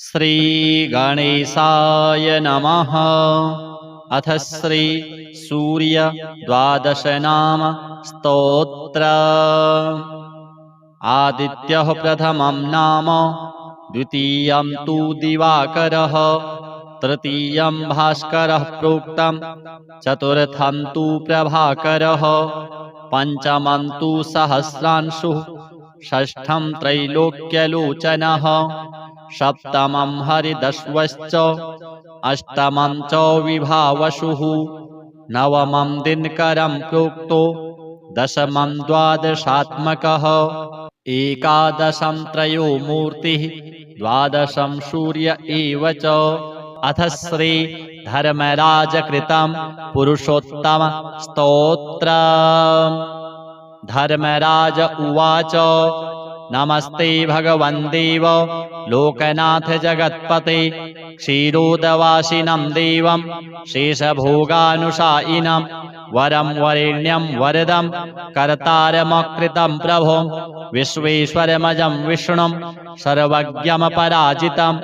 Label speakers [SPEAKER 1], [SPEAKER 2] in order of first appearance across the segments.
[SPEAKER 1] श्री गणेशाय नमः। अथ श्री सूर्य द्वादश नाम स्तोत्र। आदित्यः प्रथमं नाम, द्वितीयं तु दिवाकरः, तृतीयं भास्करः प्रोक्तं, चतुर्थं तु प्रभाकरः, पंचमं तु सहस्रांशुः, षष्ठं त्रैलोक्यलोचनः, सप्तमं हरिदश्वश्च, अष्टमं च विभावसुः, नवमं दिनकरं प्रोक्तो, दशमं द्वादशात्मकः, एकादशं त्रयो मूर्तिः, द्वादशं सूर्य एव च। अथ श्री धर्मराजकृतं पुरुषोत्तम स्तोत्र। धर्मराज उवाच। नमस्ते भगवन् देव लोकनाथ जगत्पते, क्षीरोदवासिनं देवं शेषभोगानुशायिनं, वरं वरेण्यं वरदं कर्तारमकृतं प्रभुं, विश्वेश्वरमजं विष्णुं सर्वज्ञमपराजितं,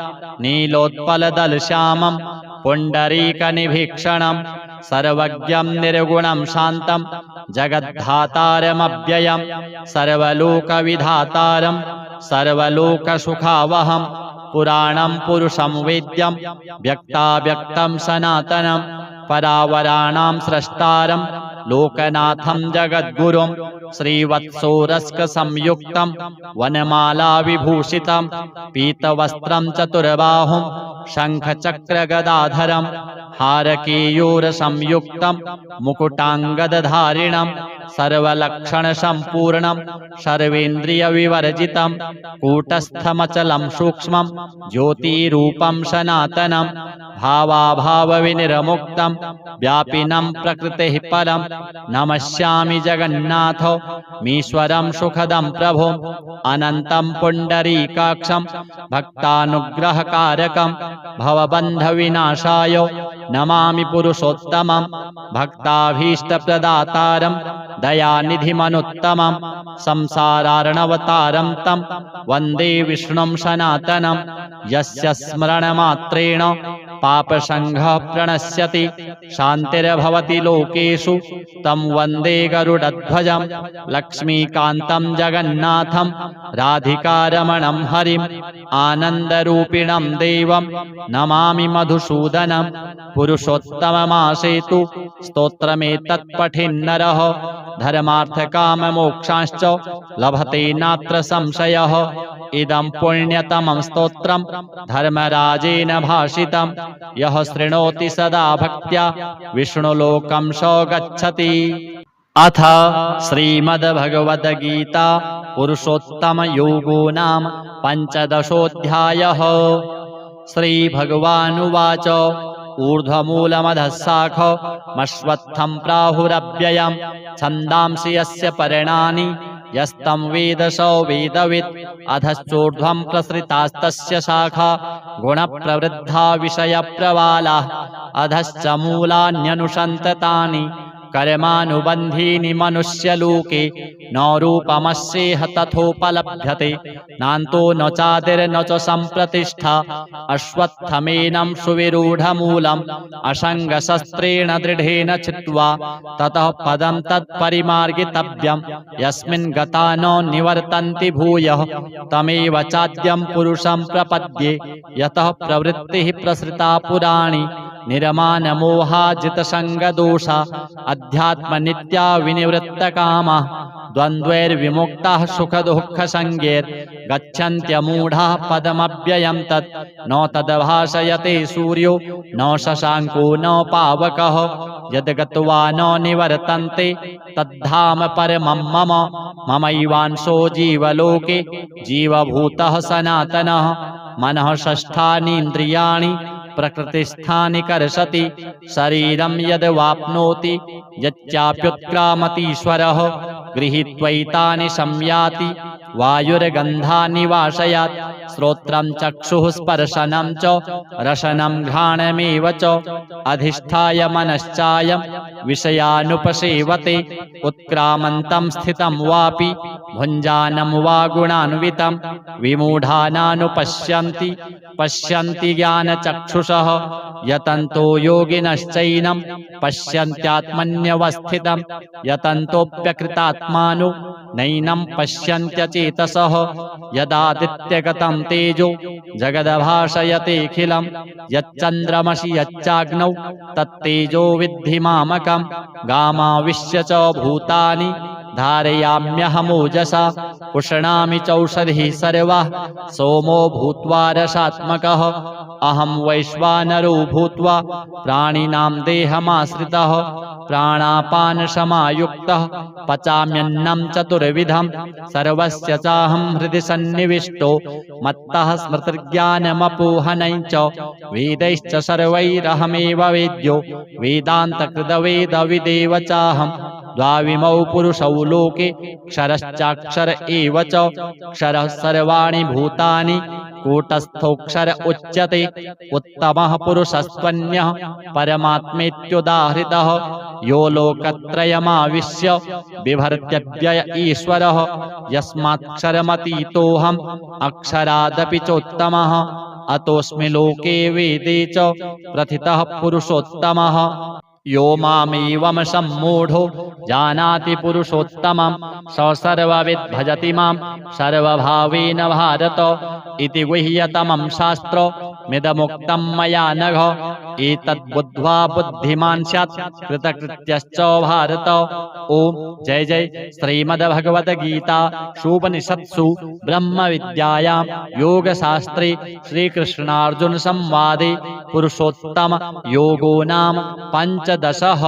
[SPEAKER 1] नीलोत्पलदलश्यामं पुण्डरीकनिभीक्षणं, सर्वज्ञं निर्गुणं शान्तं जगद्धातारमव्ययं, सर्वलोकविधातारं सर्वलोकसुखावहं, पुराणं पुरुषं वेद्यं व्यक्ताव्यक्तं सनातनं, परावराणां स्रष्टारं लोकनाथं जगद्गुरुं, श्रीवत्सोरस्कसंयुक्तं वनमालाविभूषितं, पीतवस्त्रं चतुर्बाहुं शङ्खचक्रगदाधरं, हारकेयूरसंयुक्तं मुकुटाङ्गदधारिणं, सर्वलक्षणसम्पूर्णं सर्वेन्द्रियविवर्जितं, कूटस्थमचलं सूक्ष्मं ज्योतिरूपं सनातनं, भावाभावविनिर्मुक्तं व्यापिनं प्रकृतेः परं, नमस्यामि जगन्नाथ मीश्वरं सुखदं प्रभुं, अनन्तं पुण्डरीकाक्षं भक्तानुग्रहकारकं, भवबन्धविनाशाय नमामि पुरुषोत्तमं, भक्ताभीष्टप्रदातारं दयानिधिमनुत्तमं, संसारार्णवतारं तं वन्दे विष्णुं सनातनं, यस्य स्मरणमात्रेण पापसङ्घः प्रणश्यति, शान्तिर्भवति लोकेषु तं वन्दे गरुडध्वजं, लक्ष्मीकान्तं जगन्नाथं राधिकारमणं हरिं, आनन्दरूपिणं देवं नमामि मधुसूदनं, पुरुषोत्तममासेतु स्तोत्रमेतत् पठेन्नरः, धर्मार्थकाममोक्षांश्च लभते नात्र संशयः, इदं पुण्यतमं स्तोत्रं धर्मराजेन भाषितं, यः शृणोति सदा भक्त्या विष्णुलोकं स गच्छति। अथ श्रीमद्भगवद्गीता पुरुषोत्तमयोगो नाम पञ्चदशोऽध्यायः। श्रीभगवानुवाच। ऊर्ध्वमूलमधः शाखमश्वत्थं प्राहुरव्ययं, छन्दांसि यस्य पर्णानि यस्तं वेद स वेदवित्, अधश्चोर्ध्वं प्रसृतास्तस्य शाखा गुणप्रवृद्धा विषयप्रवालाः, अधश्च मूलान्यनुसन्ततानि कर्मानुबन्धीनि मनुष्यलोके, न रूपमस्येह तथोपलभ्यते, नान्तो न चादिर्न च सम्प्रतिष्ठा, अश्वत्थमेनं सुविरूढमूलम् असङ्गशस्त्रेण दृढेन चित्वा, ततः पदं तत्परिमार्गितव्यं, यस्मिन् गता न निवर्तन्ति भूयः, तमेव चाद्यं पुरुषं प्रपद्ये, यतः प्रवृत्तिः प्रसृता पुराणी, निर्मानमोहाजितसङ्गदोषा, अध्यात्मनित्या विनिवृत्तकामाः, द्वन्द्वैर्विमुक्ताः सुखदुःखसङ्गैर्गच्छन्त्यमूढाः पदमव्ययं तत्, न तद्भासयते सूर्यो न शशाङ्को न पावकः, यद्गत्वा न निवर्तन्ते तद्धाम परमं मम, ममैवांशो जीवलोके जीवभूतः सनातनः, मनः षष्ठानीन्द्रियाणि प्रकृतिस्थानि कर्षति, शरीरं यद्वाप्नोति यच्चाप्युत्क्रामतीश्वरः, गृहीत्वैतानि संयाति वायुर्गन्धानि वाशयात्, श्रोत्रं चक्षुः स्पर्शनं च रसनं घ्राणमेव च, अधिष्ठाय मनश्चायं विषयानुपसेवते उत्क्रामन्तं स्थितं वापि भुञ्जानं वा गुणान्वितं विमूढानानुपश्यन्ति पश्यन्ति ज्ञानचक्षुषः यतन्तो योगिनश्चैनं पश्यन्त्यात्मन्यवस्थितं यतन्तोऽप्यकृतात्मानो नैनं पश्यन्त्यचेतसः यदादित्यगतं तेजो जगदभाषयतेऽखिलं यच्चन्द्रमसि यच्चाग्नौ तत्तेजो विद्धि मामकं गामाविश्य च भूतानि धारयाम्यहमोजसा पुष्णामि चौषधिः सर्वाः सोमो भूत्वा रसात्मकः अहं वैश्वानरो भूत्वा प्राणिनां देहमाश्रितः प्राणापानसमायुक्तः पचाम्यन्नं चतुर्विधं सर्वस्य चाहं हृदि सन्निविष्टो मत्तः स्मृतिर्ज्ञानमपोहनं च वेदैश्च सर्वैरहमेव वेद्यो वेदान्तकृतवेदविदेव चाहं द्वाविमौ पुरुषौ लोके क्षरश्चाक्षर एव च क्षरः सर्वाणि भूतानि कूटस्थोऽक्षर उच्यते उत्तमः पुरुषस्त्वन्यः परमात्मेत्युदाहृतः यो लोकत्रयमाविश्य बिभर्त्यव्यय ईश्वरः यस्मात्क्षरमतीतोऽहम् अक्षरादपि चोत्तमः अतोऽस्मि लोके वेदे च प्रथितः पुरुषोत्तमः यो मामेवं सम्मूढो जानाति पुरुषोत्तमं स सर्वविद् भजति मां सर्वभावेन भारत इति गुह्यतमं शास्त्रमिदमुक्तं मया नघ एतद्बुद्ध्वा बुद्धिमान् स्यात् कृतकृत्यश्च भारत। ओम जय जय श्रीमद्भगवद्गीता उपनिषत्सु ब्रह्मविद्यायां योगशास्त्रे श्रीकृष्णार्जुन संवादे पुरुषोत्तम योगो नाम पंचदशः।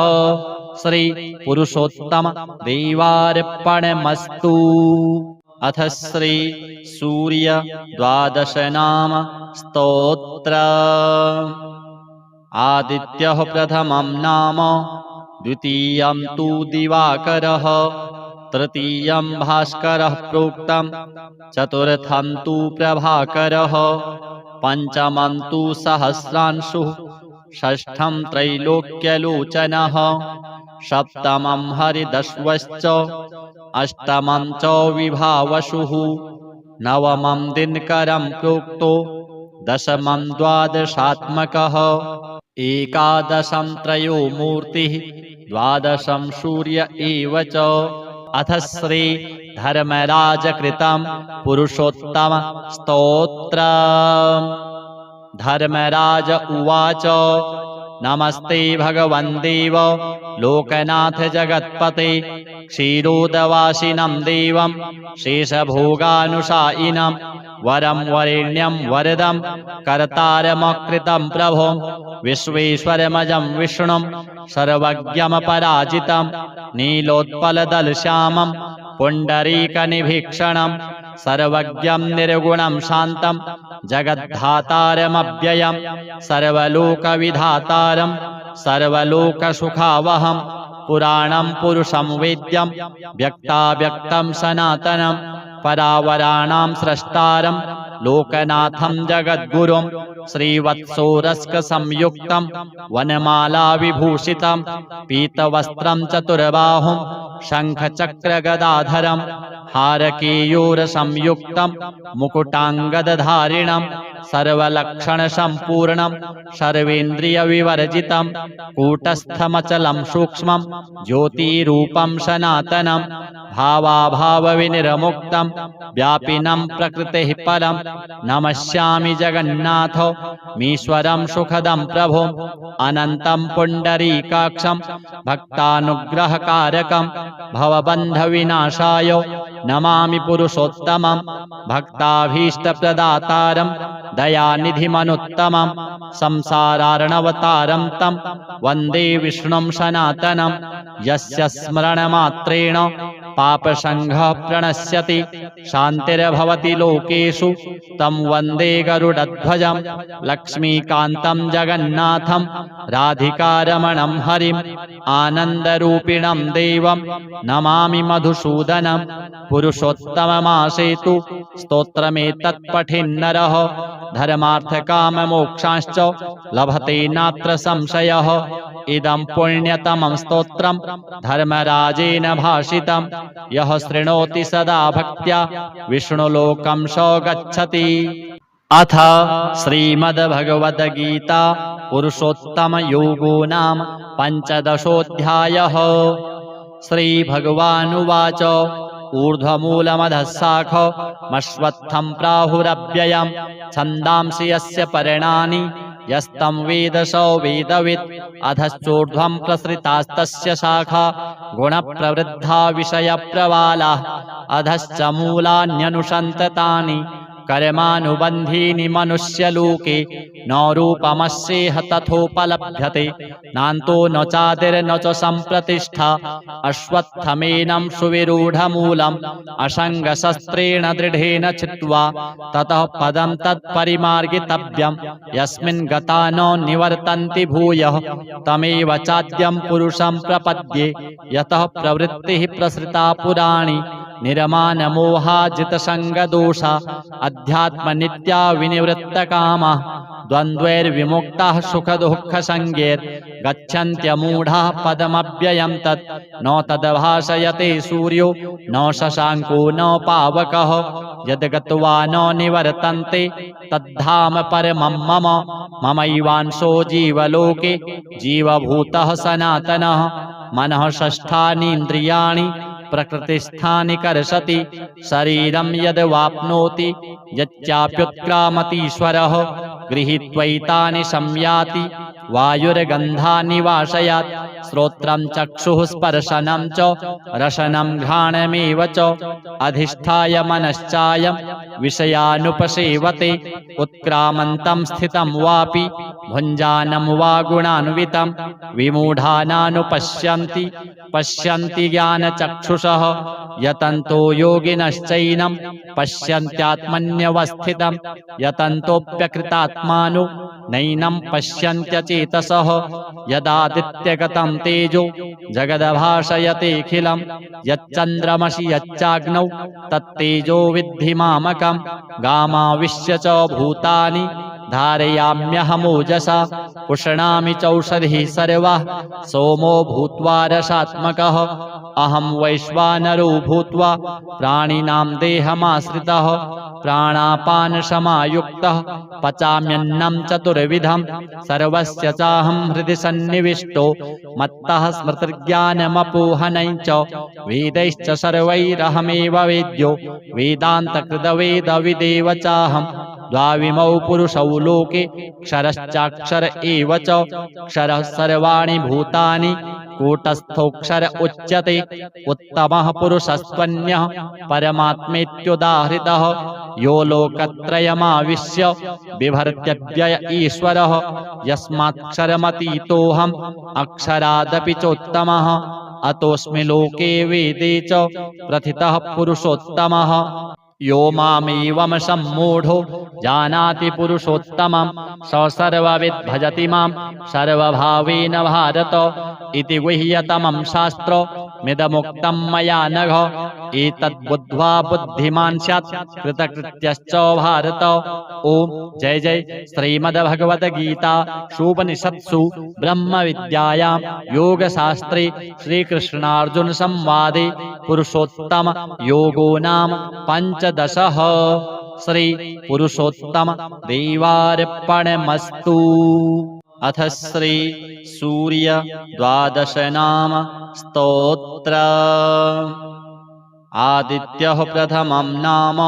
[SPEAKER 1] श्री पुरुषोत्तम देवार्पणमस्तु। अथ श्री सूर्य द्वादश नाम स्तोत्र। आदित्यः प्रथमं नाम द्वितीयं तु दिवाकरः तृतीयं भास्करः प्रोक्तं चतुर्थं तु प्रभाकरः पंचमं तु सहस्रांशुः षष्ठं त्रैलोक्यलोचनः सप्तमं हरिदश्वश्च अष्टमं च विभावसुः नवमं दिनकरं प्रोक्तो दशमं द्वादशात्मकः एकादशं त्रयो मूर्तिः द्वादशं सूर्य एव च। अथ श्री धर्मराजकृतं पुरुषोत्तम स्तोत्र। धर्मराज उवाच नमस्ते भगवन् देव लोकनाथ जगत्पते क्षीरोदवासिनं देवं शेषभोगानुशायिनं वरं वरेण्यं वरदं कर्तारमकृतं प्रभुं विश्वेश्वरमजं विष्णुं सर्वज्ञमपराजितं नीलोत्पलदलश्यामं पुण्डरीकनिभीक्षणं सर्वज्ञं निर्गुणं शान्तं जगद्धातारमव्ययं सर्वलोकविधातारं सर्वलोकसुखावहं पुराणं पुरुषं वेद्यं व्यक्ताव्यक्तं सनातनं परावराणां स्रष्टारं लोकनाथं जगद्गुरुं श्रीवत्सोरस्कसंयुक्तं वनमालाविभूषितं पीतवस्त्रं चतुर्बाहुं शङ्खचक्रगदाधरं हारकेयूरसंयुक्तं मुकुटाङ्गदधारिणं सर्वलक्षणसम्पूर्णं सर्वेन्द्रियविवर्जितं कूटस्थमचलं सूक्ष्मं ज्योतिरूपं सनातनं भावाभावविनिर्मुक्तं व्यापिनं प्रकृतेः परं नमस्यामि जगन्नाथ मीश्वरं सुखदं प्रभुं अनन्तं पुण्डरीकाक्षं भक्तानुग्रहकारकं भवबन्धविनाशाय नमामि पुरुषोत्तमं भक्ताभीष्टप्रदातारं दयानिधिमनुत्तमं संसारार्णवतारं तं वन्दे विष्णुं सनातनं यस्य स्मरणमात्रेण पापसङ्घः प्रणश्यति शान्तिर्भवति लोकेषु तं वन्दे गरुडध्वजं लक्ष्मीकान्तं जगन्नाथं राधिकारमणं हरिम् आनन्दरूपिणं देवं नमामि मधुसूदनं पुरुषोत्तममासेतु स्तोत्रमेतत् पठेन्नरः धर्मार्थकाममोक्षांश्च लभते नात्र संशयः। इदं पुण्यतमं स्तोत्रं धर्मराजेन भाषितं यः शृणोति सदा भक्त्या विष्णुलोकं स गच्छति। अथ श्रीमद्भगवद्गीता पुरुषोत्तमयोगो नाम पञ्चदशोऽध्यायः। श्रीभगवानुवाच ऊर्ध्वमूलमधः शाखमश्वत्थं प्राहुरव्ययं छन्दांसि यस्य पर्णानि यस्तं वेद स वेदवित्। अधश्चोर्ध्वं प्रसृतास्तस्य शाखा गुणप्रवृद्धा विषयप्रवालाः। अधश्च मूलान्यनुसन्ततानि कर्मानुबन्धीनि मनुष्यलोके न रूपमस्येह तथोपलभ्यते नान्तो न चादिर्न च सम्प्रतिष्ठा। अश्वत्थमेनं सुविरूढमूलम् असङ्गशस्त्रेण दृढेन छित्त्वा ततः पदं तत्परिमार्गितव्यं यस्मिन् गता न निवर्तन्ति भूयः तमेव चाद्यं पुरुषं प्रपद्ये यतः प्रवृत्तिः प्रसृता पुराणी निर्मानमोहाजितसङ्गदोषा अध्यात्मनित्या विनिवृत्तकामाः द्वन्द्वैर्विमुक्ताः सुखदुःखसंज्ञैर्गच्छन्त्यमूढाः पदमव्ययं तत् न तद्भासयते सूर्यो न शशाङ्को न पावकः यद्गत्वा न निवर्तन्ते तद्धाम परमं मम ममैवांशो जीवलोके जीवभूतः सनातनः। मनः षष्ठानीन्द्रियाणि प्रकृतिस्थानि कर्षति शरीरं यद्वाप्नोति यच्चाप्युत्क्रामतीश्वरः गृहीत्वैतानि संयाति वायुर्गन्धानि वाशयात्। श्रोत्रं चक्षुः स्पर्शनं च रसनं घ्राणमेव च अधिष्ठाय मनश्चायं विषयानुपसेवते उत्क्रामन्तं स्थितं वापि भुञ्जानं वा गुणान्वितं विमूढानानुपश्यन्ति पश्यन्ति ज्ञानचक्षुषः यतन्तो योगिनश्चैनं पश्यन्त्यात्मन्यवस्थितं यतन्तोऽप्यकृतात्मानो नैनं पश्यन्त्यचेतसः। यदादित्यगतं तेजो जगद्भासयतेऽखिलं यच्चन्द्रमसि यच्चाग्नौ तत्तेजो विद्धि मामकं गामाविश्य च भूतानि धारयाम्यहमोजसा पुष्णामि चौषधिः सर्वाः सोमो भूत्वा रसात्मकः। अहं वैश्वानरो भूत्वा प्राणिनां देहमाश्रितः प्राणापानसमायुक्तः पचाम्यन्नं चतुर्विधं सर्वस्य चाहं हृदि सन्निविष्टो मत्तः स्मृतिर्ज्ञानमपोहनं च वेदैश्च सर्वैरहमेव वेद्यो वेदान्तकृतवेदविदेव चाहं। द्वाविमौ पुरुषौ लोके क्षरश्चाक्षर एव च क्षरः सर्वाणि भूतानि कूटस्थोऽक्षर उच्यते। उत्तमः पुरुषस्त्वन्यः परमात्मेत्युदाहृतः यो लोकत्रयमाविश्य बिभर्त्यव्यय ईश्वरः यस्मात्क्षरमतीतोऽहम् अक्षरादपि चोत्तमः। अतोऽस्मि लोके वेदे च प्रथितः पुरुषोत्तमः। यो मामेवं सम्मूढो जानाति पुरुषोत्तमं स सर्वविद् भजति मां सर्वभावेन भारत। इति गुह्यतमं शास्त्रमिदमुक्तं मया नघ एतद्बुद्ध्वा बुद्धिमान् स्यात् कृतकृत्यश्च भारत। ओम जय जय श्रीमद्भगवद्गीता उपनिषत्सु ब्रह्मविद्यायां योगशास्त्रे श्रीकृष्णार्जुन संवादे पुरुषोत्तम योगो नाम पञ्चदशः। श्री पुरुषोत्तम देवार्पणमस्तु। अथ श्री सूर्य द्वादश नाम स्तोत्र। आदित्यः प्रथमं नाम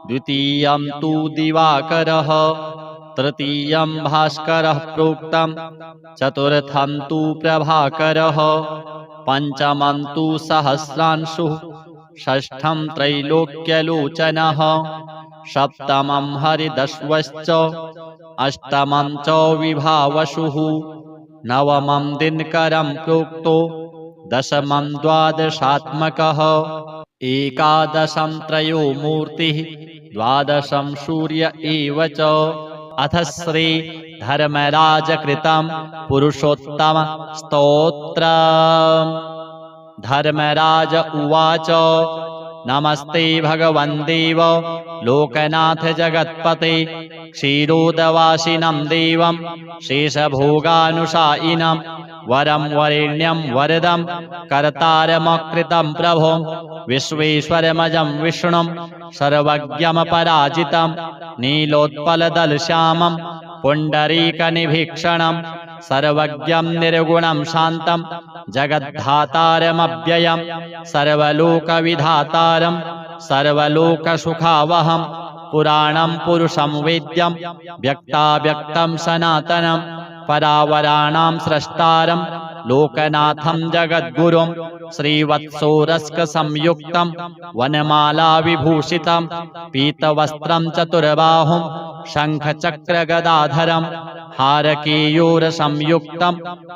[SPEAKER 1] द्वितीयं तु दिवाकरः तृतीयं भास्करः प्रोक्तं चतुर्थं तु प्रभाकरः पंचमं तु सहस्रांशुः षष्ठं त्रैलोक्यलोचनः सप्तमं हरिदश्वश्च अष्टमं च विभावसुः नवमं दिनकरं प्रोक्तो दशमं द्वादशात्मकः एकादशं त्रयो मूर्तिः द्वादशं सूर्य एव च। अथ श्री धर्मराजकृतं पुरुषोत्तम स्तोत्र। धर्मराज उवाच नमस्ते भगवन् देव लोकनाथ जगत्पते क्षीरोदवासिनं देवं शेषभोगानुशायिनं वरं वरेण्यं वरदं कर्तारमकृतं प्रभो विश्वेश्वरमजं विष्णुं सर्वज्ञमपराजितं नीलोत्पलदलश्यामं पुण्डरीकनिभीक्षणं सर्वज्ञं निर्गुणं शान्तं जगद्धातारमव्ययं सर्वलोकविधातारं सर्वलोकसुखावहं पुराणं पुरुषं वेद्यं व्यक्ताव्यक्तं सनातनं परावराणां स्रष्टारं लोकनाथं जगद्गुरुं श्रीवत्सोरस्कसंयुक्तं वनमालाविभूषितं पीतवस्त्रं चतुर्बाहुं शङ्खचक्रगदाधरं हारकेयूरसंयुक्तं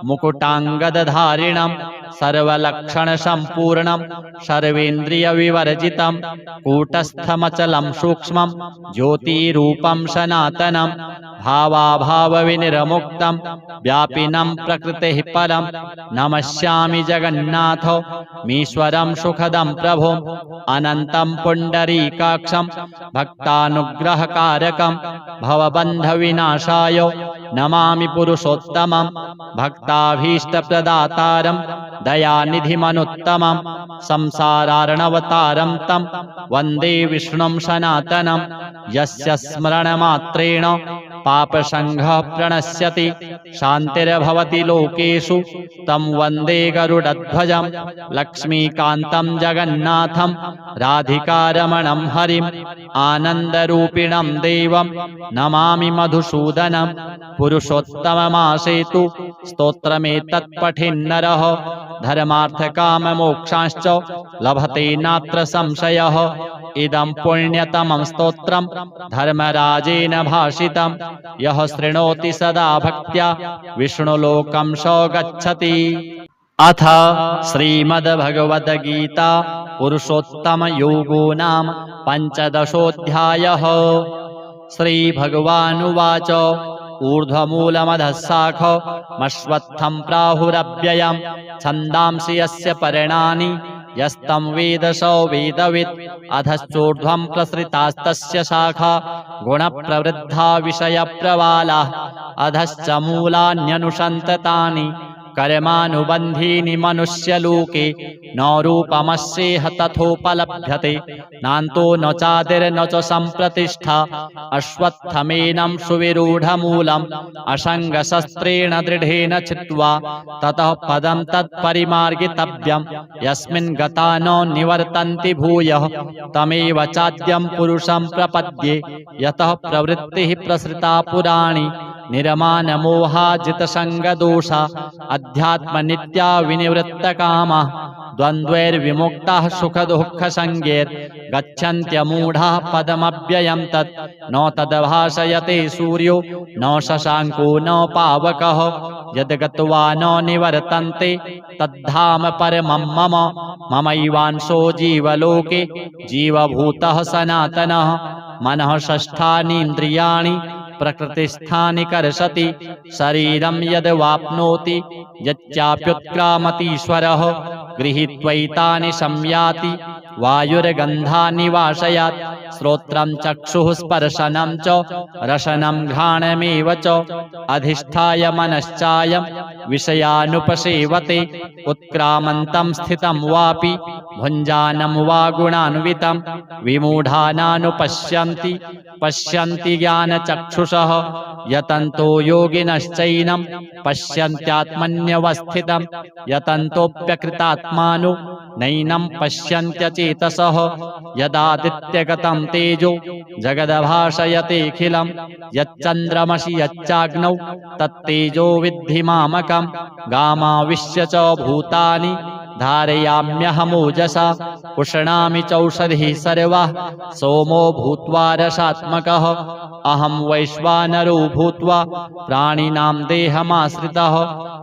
[SPEAKER 1] मुकुटाङ्गदधारिणं सर्वलक्षणसम्पूर्णं सर्वेन्द्रियविवर्जितं कूटस्थमचलं सूक्ष्मं ज्योतिरूपं सनातनं भावाभावविनिर्मुक्तं व्यापिनं प्रकृतेः परं नमस्यामि जगन्नाथ मीश्वरं सुखदं प्रभो अनन्तं पुण्डरीकाक्षं भक्तानुग्रहकारकं भवबन्धविनाशाय नमामि पुरुषोत्तमं भक्ताभीष्टप्रदातारं दयानिधिमनुत्तमं संसारार्णवतारं तं वन्दे विष्णुं सनातनं यस्य स्मरणमात्रेण पापसङ्घः प्रणश्यति शान्तिर्भवति लोकेषु तं वन्दे गरुडध्वजं लक्ष्मीकान्तं जगन्नाथं राधिकारमणं हरिम् आनन्दरूपिणं देवं नमामि मधुसूदनं पुरुषोत्तममासेतु स्तोत्रमेतत्पठेन्नरः धर्मार्थकाममोक्षांश्च लभते नात्र संशयः इदं पुण्यतमं स्तोत्रं धर्मराजेन भाषितं यः शृणोति सदा भक्त्या विष्णुलोकं स गच्छति। अथ श्रीमद्भगवद्गीता पुरुषोत्तमयोगो नाम पञ्चदशोऽध्यायः। श्रीभगवानुवाच ऊर्ध्वमूलमधः शाखमश्वत्थं प्राहुरव्ययं छन्दांसि यस्य पर्णानि यस्तं वेद स वेदवित् अधश्चोर्ध्वं प्रसृतास्तस्य शाखा गुणप्रवृद्धा विषयप्रवालाः अधश्च मूलान्यनुसन्ततानि कर्मानुबन्धीनि मनुष्यलोके न रूपमस्येह तथोपलभ्यते नान्तो न चादिर्न च सम्प्रतिष्ठा अश्वत्थमेनं सुविरूढमूलम् असङ्गशस्त्रेण दृढेन चित्वा ततः पदं तत्परिमार्गितव्यं यस्मिन् गता न निवर्तन्ति भूयः तमेव चाद्यं पुरुषं प्रपद्ये यतः प्रवृत्तिः प्रसृता पुराणी निर्मानमोहाजितसङ्गदोषा अध्यात्मनित्या विनिवृत्तकामाः द्वन्द्वैर्विमुक्ताः सुखदुःखसङ्गैर्गच्छन्त्यमूढाः पदमव्ययं तत् न तद्भाषयते सूर्यो न शशाङ्को न पावकः यद्गत्वा न निवर्तन्ते तद्धाम परमं मम ममैवांशो जीवलोके जीवभूतः सनातनः मनः षष्ठानीन्द्रियाणि प्रकृतिस्थानि कर्षति शरीरं यद्वाप्नोति यच्चाप्युत्क्रामतीश्वरः गृहीत्वैतानि संयाति वायुर्गन्धानि वाशयात् श्रोत्रं चक्षुः स्पर्शनं च रसनं घ्राणमेव च अधिष्ठाय मनश्चायं विषयानुपसेवते उत्क्रामन्तं स्थितं वापि भुञ्जानं वा गुणान्वितं विमूढानानुपश्यन्ति पश्यन्ति ज्ञानचक्षुषः यतन्तो योगिनश्चैनं पश्यन्त्यात्मन्यवस्थितं यतन्तोऽप्यकृतात्मानो नैनं पश्यन्त्यचेतसः यदादित्यगतं तेजो जगद्भासयतेऽखिलं यच्चन्द्रमसि यच्चाग्नौ तत्तेजो विद्धि मामकं गामाविश्य च भूतानि धारयाम्यहमोजसा पुष्णामि चौषधिः सर्वाः सोमो भूत्वा रसात्मकः अहं वैश्वानरो भूत्वा प्राणिनां देहमाश्रितः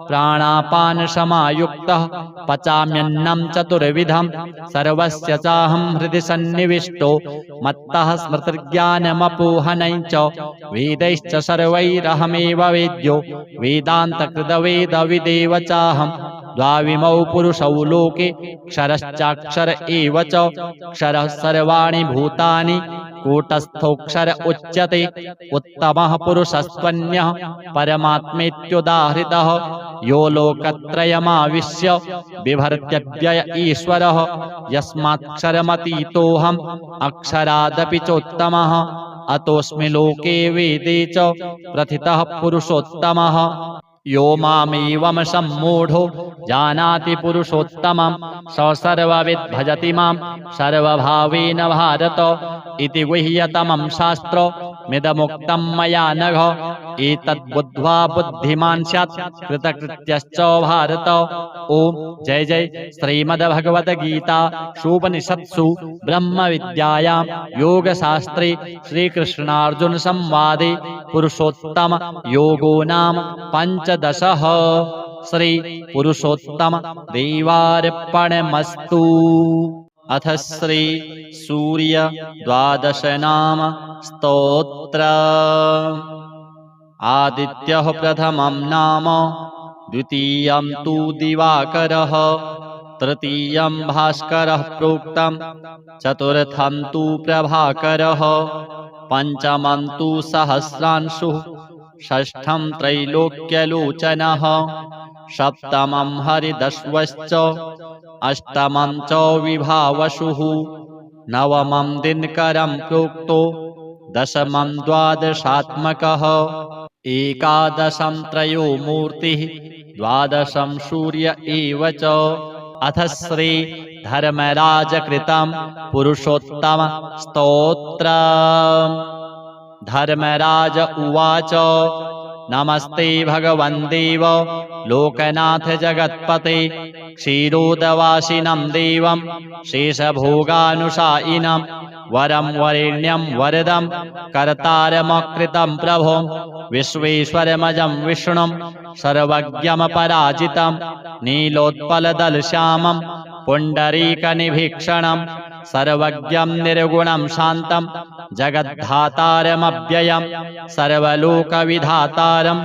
[SPEAKER 1] प्राणापानसमायुक्तः पचाम्यन्नं चतुर्विधं सर्वस्य चाहं हृदि सन्निविष्टो मत्तः स्मृतिर्ज्ञानमपोहनञ्च वेदैश्च सर्वैरहमेव वेद्यो वेदान्तकृतवेदविदेव चाहं द्वाविमौ पुरुषौ लोके क्षरश्चाक्षर एव च क्षरः सर्वाणि भूतानि कूटस्थोऽक्षर उच्यते उत्तमः पुरुषस्त्वन्यः परमात्मेत्युदाहृतः यो लोकत्रयमाविश्य बिभर्त्यव्यय ईश्वरः यस्मात्क्षरमतीतोऽहम् अक्षरादपि चोत्तमः अतोऽस्मि लोके वेदे च प्रथितः पुरुषोत्तमः यो मामेवं सम्मूढो जानाति पुरुषोत्तमं स सर्वविद् भजति मां सर्वभावेन भारत इति गुह्यतमं शास्त्रमिदमुक्तं मया नघ एतद्बुद्ध्वा बुद्धिमान् स्यात् कृतकृत्यश्च भारत। ओम जय जय श्रीमद्भगवद्गीता उपनिषत्सु ब्रह्मविद्यायां योगशास्त्रे श्रीकृष्णार्जुन संवादे पुरुषोत्तम योगो नाम पंचदशः। श्री पुरुषोत्तम देवार्पणमस्तु। अथ श्री सूर्य द्वादश नाम स्तोत्र। आदित्यः प्रथमं नाम द्वितीयं तु दिवाकरः तृतीयं भास्करः प्रोक्तं चतुर्थं तु प्रभाकरः पंचमं तु सहस्रांशुः षष्ठं त्रैलोक्यलोचनः सप्तमं हरिदश्वश्च अष्टमं च विभावसुः नवमं दिनकरं प्रोक्तो दशमं द्वादशात्मकः एकादशं त्रयो मूर्तिः द्वादशं सूर्य एव च। अथ श्री धर्मराजकृतं पुरुषोत्तम स्तोत्र। धर्मराज उवाच नमस्ते भगवन् देव लोकनाथ जगत्पते क्षीरोदवासिनं देवं शेषभोगानुशायिनं वरं वरेण्यं वरदं कर्तारमकृतं प्रभो विश्वेश्वरमजं विष्णुं सर्वज्ञमपराजितं नीलोत्पलदलश्यामं पुण्डरीकनिभीक्षणं सर्वज्ञं निर्गुणं शान्तं जगद्धातारमव्ययं सर्वलोकविधातारं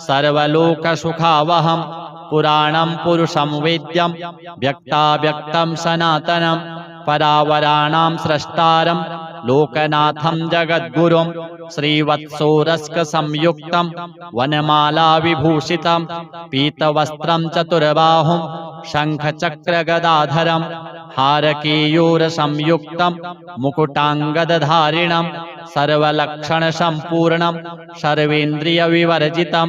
[SPEAKER 1] सर्वलोकसुखावहं पुराणं पुरुषं वेद्यं व्यक्ताव्यक्तं सनातनं परावराणां स्रष्टारं लोकनाथं जगद्गुरुं श्रीवत्सोरस्कसंयुक्तं वनमालाविभूषितं पीतवस्त्रं चतुर्बाहुं शङ्खचक्रगदाधरं हारकेयूरसंयुक्तं मुकुटाङ्गदधारिणं सर्वलक्षणसम्पूर्णं सर्वेन्द्रियविवर्जितं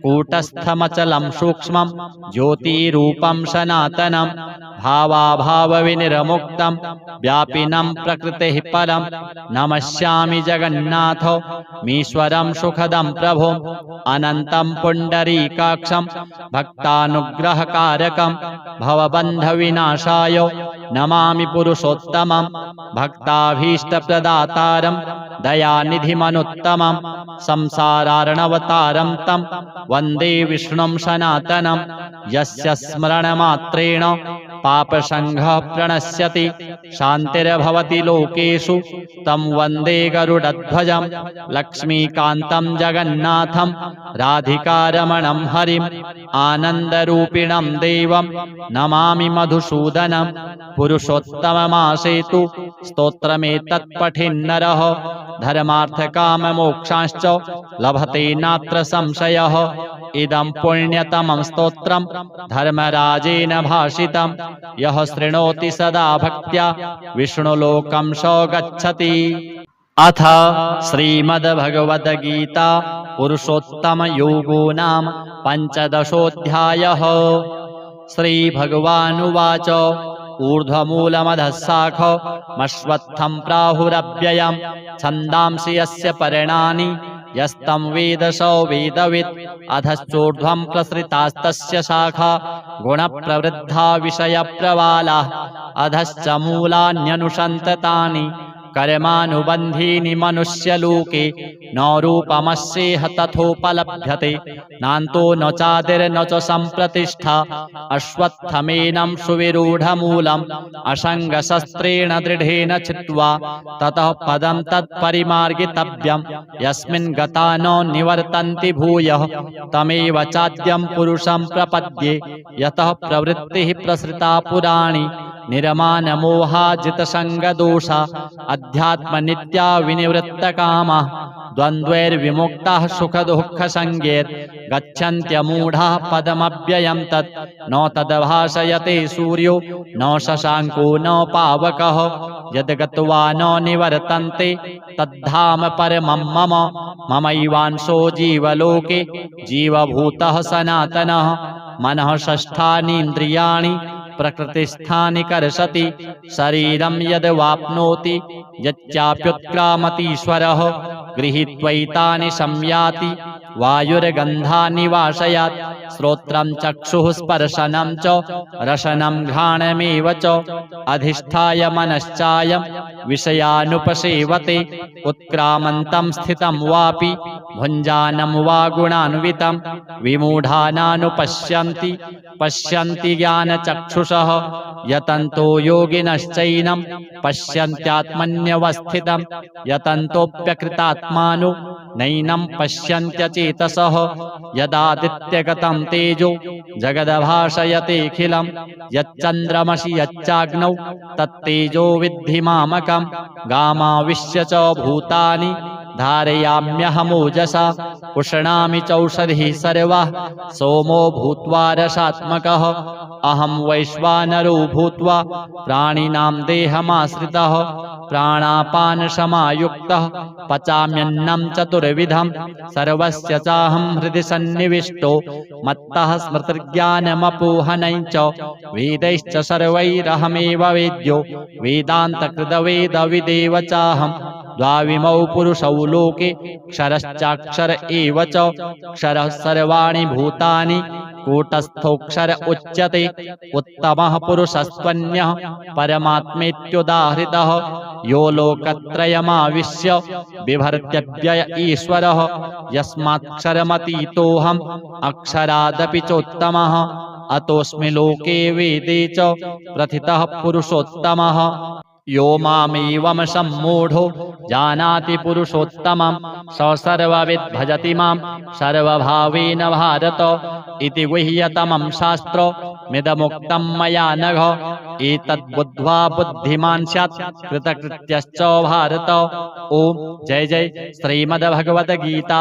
[SPEAKER 1] कूटस्थमचलं सूक्ष्मं ज्योतिरूपं सनातनं भावाभावविनिर्मुक्तं व्यापिनं प्रकृतेः परं नमस्यामि जगन्नाथ मीश्वरं सुखदं प्रभो अनन्तं पुण्डरीकाक्षं भक्तानुग्रहकारकं भवबन्धविनाशाय नमामि पुरुषोत्तमं भक्ताभीष्टप्रदातारं दयानिधिमनुत्तमं संसारार्णवतारं तं वन्दे विष्णुं सनातनं यस्य स्मरणमात्रेण पापसङ्घः प्रणश्यति शान्तिर्भवति लोकेषु तं वन्दे गरुडध्वजं लक्ष्मीकान्तं जगन्नाथं राधिकारमणं हरिम् आनन्दरूपिणं देवं नमामि मधुसूदनं पुरुषोत्तममासेतु स्तोत्रमेतत् पठेन्नरः धर्मार्थकाममोक्षांश्च लभते नात्र संशयः इदं पुण्यतमं स्तोत्रं धर्मराजेन भाषितं यः शृणोति सदा भक्त्या विष्णुलोकं स गच्छति। अथ श्रीमद्भगवद्गीता पुरुषोत्तमयोगो नाम पंचदशोऽध्यायः। श्रीभगवानुवाच ऊर्ध्वमूलमधः शाखमश्वत्थं प्राहुरव्ययं छन्दांसि यस्य पर्णानि यस्तं वेद स वेदवित् अधश्चोर्ध्वं प्रसृतास्तस्य शाखा गुणप्रवृद्धा विषयप्रवालाः अधश्च मूलान्यनुसन्ततानि कर्मानुबन्धीनि मनुष्यलोके न रूपमस्येह तथोपलभ्यते नान्तो न चादिर्न च सम्प्रतिष्ठा अश्वत्थमेनं सुविरूढमूलम् असङ्गशस्त्रेण दृढेन चित्वा ततः पदं तत्परिमार्गितव्यं यस्मिन् गता न निवर्तन्ति भूयः तमेव चाद्यं पुरुषं प्रपद्ये यतः प्रवृत्तिः प्रसृता पुराणी निर्मानमोहाजितसङ्गदोषा अध्यात्मनित्या विनिवृत्तकामाः द्वन्द्वैर्विमुक्ताः सुखदुःखसङ्गैर् गच्छन्त्यमूढाः पदमव्ययं तत् न तद्भासयते सूर्यो न शशाङ्को न पावकः यद्गत्वा न निवर्तन्ते तद्धाम परमं मम ममैवांशो जीवलोके जीवभूतः सनातनः मनः षष्ठानीन्द्रियाणि प्रकृतिस्थानि कर्षति शरीरं यद्वाप्नोति यच्चाप्युत्क्रामतीश्वरः गृहीत्वैतानि संयाति वायुर्गन्धानि वाशयात् श्रोत्रं चक्षुः स्पर्शनं च रसनं घ्राणमेव च अधिष्ठाय मनश्चायं विषयानुपसेवते उत्क्रामन्तं स्थितं वापि भुञ्जानं वा गुणान्वितं विमूढानानुपश्यन्ति पश्यन्ति ज्ञानचक्षुषः यतन्तो योगिनश्चैनं पश्यन्त्यात्मन्यवस्थितं यतन्तोऽप्यकृतात्मानो नैनं पश्यन्त्यचेतसः यदादित्यगतं तेजो जगदभासयतेऽखिलं यच्चन्द्रमसि यच्चाग्नौ तत्तेजो विद्धि मामकं गामाविश्य च भूतानि धारयाम्यहमोजसा पुष्णामि चौषधिः सर्वाः सोमो भूत्वा रसात्मकः अहं वैश्वानरो भूत्वा प्राणिनां देहमाश्रितः प्राणापानसमायुक्तः पचाम्यन्नं चतुर्विधं सर्वस्य चाहं हृदि सन्निविष्टो मत्तः स्मृतिर्ज्ञानमपोहनं च वेदैश्च सर्वैरहमेव वेद्यो वेदान्तकृतवेदविदेव चाहं द्वाविमौ पुरुषौ लोके क्षरश्चाक्षर एव च क्षरः सर्वाणि भूतानि कूटस्थोऽक्षर उच्यते उत्तमः पुरुषस्त्वन्यः परमात्मेत्युदाहृतः यो लोकत्रयमाविश्य बिभर्त्यव्यय ईश्वरः यस्मात्क्षरमतीतोऽहम् अक्षरादपि चोत्तमः अतोऽस्मि लोके वेदे च प्रथितः पुरुषोत्तमः यो मामेवं सम्मूढो जानाति पुरुषोत्तमं स सर्वविद् भजति मां सर्वभावेन भारत इति गुह्यतमं शास्त्रमिदमुक्तं मया नघ एतद्बुद्ध्वा बुद्धिमान् स्यात् कृतकृत्यश्च भारत। ओम जय जय श्रीमद्भगवद्गीता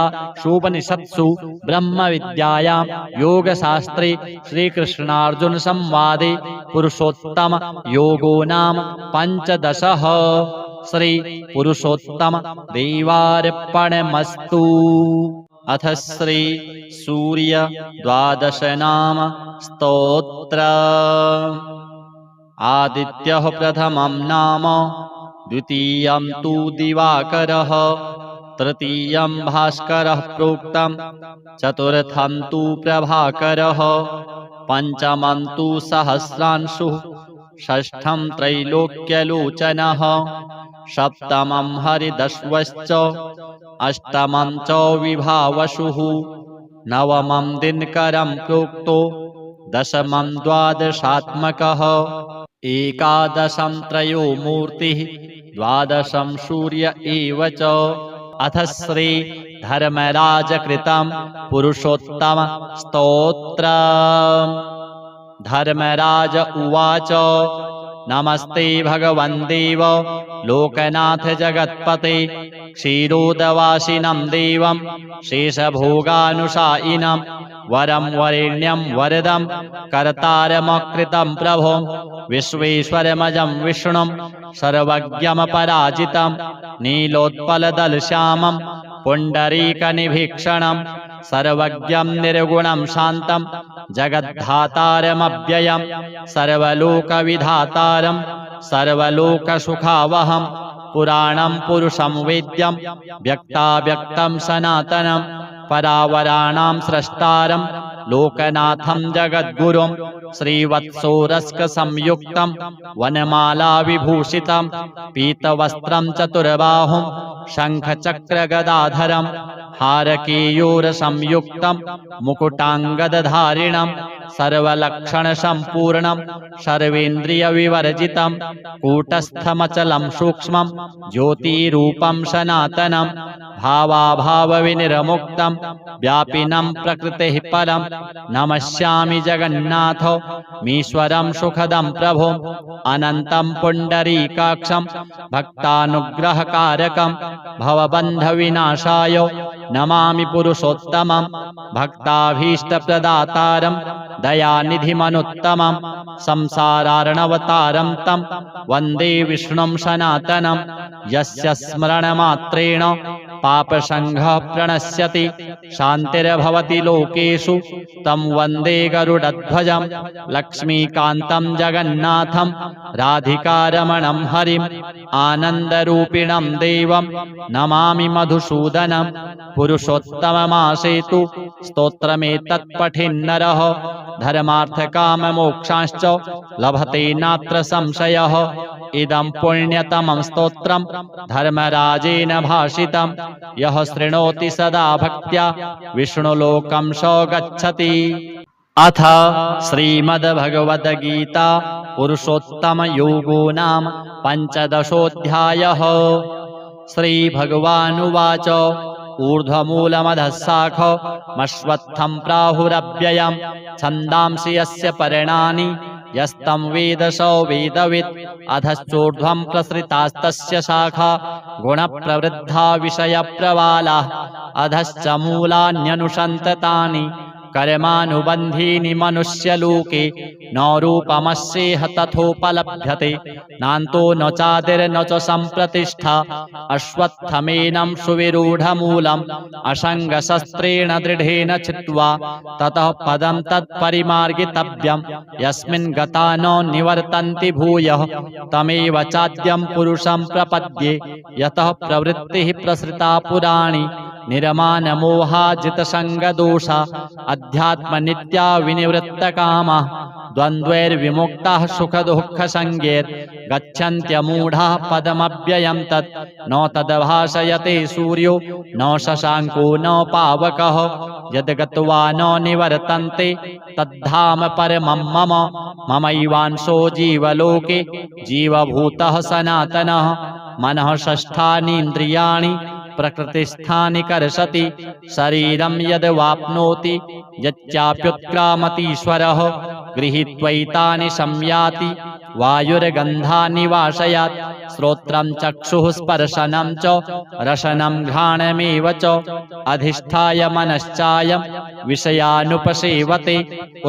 [SPEAKER 1] उपनिषत्सु ब्रह्मविद्यायां योगशास्त्रे श्रीकृष्णार्जुन संवादे पुरुषोत्तम योगो नाम पंचदशः। श्री पुरुषोत्तम देवार्पणमस्तु। अथ श्री सूर्य द्वादश नाम स्तोत्र। आदित्यः प्रथमं नाम द्वितीयं तु दिवाकरः तृतीयं भास्करः प्रोक्तं चतुर्थं तु प्रभाकरः पंचमं तु सहस्रांशुः षष्ठं त्रैलोक्यलोचनः सप्तमं हरिदश्वश्च अष्टमं च विभावसुः नवमं दिनकरं प्रोक्तो दशमं द्वादशात्मकः एकादशं त्रयो मूर्तिः द्वादशं सूर्य एव च। अथ श्री धर्मराजकृतं पुरुषोत्तम स्तोत्र। धर्मराज उवाच नमस्ते भगवन् देव लोकनाथ जगत्पते क्षीरोदवासिनं देवं शेषभोगानुशायिनं वरं वरेण्यं वरदं कर्तारमकृतं प्रभो विश्वेश्वरमजं विष्णुं सर्वज्ञमपराजितं नीलोत्पलदलश्यामं पुण्डरीकनिभीक्षणं सर्वज्ञं निर्गुणं शान्तं जगद्धातारमव्ययं सर्वलोकविधातारं सर्वलोकसुखावहं पुराणं पुरुषं वेद्यं व्यक्ताव्यक्तं सनातनं परावराणां स्रष्टारं लोकनाथं जगद्गुरुं श्रीवत्सोरस्कसंयुक्तं वनमालाविभूषितं पीतवस्त्रं चतुर्बाहुं शङ्खचक्रगदाधरं हारकेयूरसंयुक्तं मुकुटाङ्गदधारिणं सर्वलक्षणसम्पूर्णं सर्वेन्द्रियविवर्जितं कूटस्थमचलं सूक्ष्मं ज्योतिरूपं सनातनं भावाभावविनिर्मुक्तं व्यापिनं प्रकृतेः परं नमस्यामि जगन्नाथ मीश्वरं सुखदं प्रभुम् अनन्तं पुण्डरीकाक्षं भक्तानुग्रहकारकं भवबन्धविनाशाय नमामि पुरुषोत्तमं भक्ताभीष्टप्रदातारं दयानिधिमनुत्तमं संसारार्णवतारं तं वन्दे विष्णुं सनातनं यस्य स्मरणमात्रेण पापसङ्घः प्रणश्यति शान्तिर्भवति लोकेषु तं वन्दे गरुडध्वजं लक्ष्मीकान्तं जगन्नाथं राधिकारमणं हरिम् आनन्दरूपिणं देवं नमामि मधुसूदनं पुरुषोत्तममासेतु स्तोत्रमेतत् पठेन्नरः धर्मार्थकाममोक्षांश्च लभते नात्र संशयः इदं पुण्यतमं स्तोत्रं धर्मराजेन भाषितं यः शृणोति सदा भक्त्या विष्णुलोकं स गच्छति। अथ श्रीमद्भगवद्गीता पुरुषोत्तमयोगो नाम पञ्चदशोऽध्यायः। श्रीभगवानुवाच ऊर्ध्वमूलमधः शाखमश्वत्थं प्राहुरव्ययं छन्दांसि यस्य पर्णानि यस्तं वेद स वेदवित् अधश्चोर्ध्वं प्रसृतास्तस्य शाखा गुणप्रवृद्धा विषयप्रवालाः अधश्च मूलान्यनुसन्ततानि कर्मानुबन्धीनि मनुष्यलोके न रूपमस्येह तथोपलभ्यते नान्तो न चादिर्न च सम्प्रतिष्ठा अश्वत्थमेनं सुविरूढमूलम् असङ्गशस्त्रेण दृढेन छित्त्वा ततः पदं तत्परिमार्गितव्यं यस्मिन् गता न निवर्तन्ति भूयः तमेव चाद्यं पुरुषं प्रपद्ये यतः प्रवृत्तिः प्रसृता पुराणी निर्मानमोहाजितसङ्गदोषा अध्यात्मनित्या विनिवृत्तकामाः द्वन्द्वैर्विमुक्ताः सुखदुःखसंज्ञैर्गच्छन्त्यमूढाः पदमव्ययं तत् न तद्भासयते सूर्यो न शशाङ्को न पावकः यद्गत्वा न निवर्तन्ते तद्धाम परमं मम ममैवांशो जीवलोके जीवभूतः सनातनः मनः षष्ठानीन्द्रियाणि प्रकृतिस्थानि कर्षति शरीरं यद्वाप्नोति यच्चाप्युत्क्रामतीश्वरः गृहीत्वैतानि संयाति वायुर्गन्धानि वाशयात् श्रोत्रं चक्षुः स्पर्शनं च रसनं घ्राणमेव च अधिष्ठाय मनश्चायं विषयानुपसेवते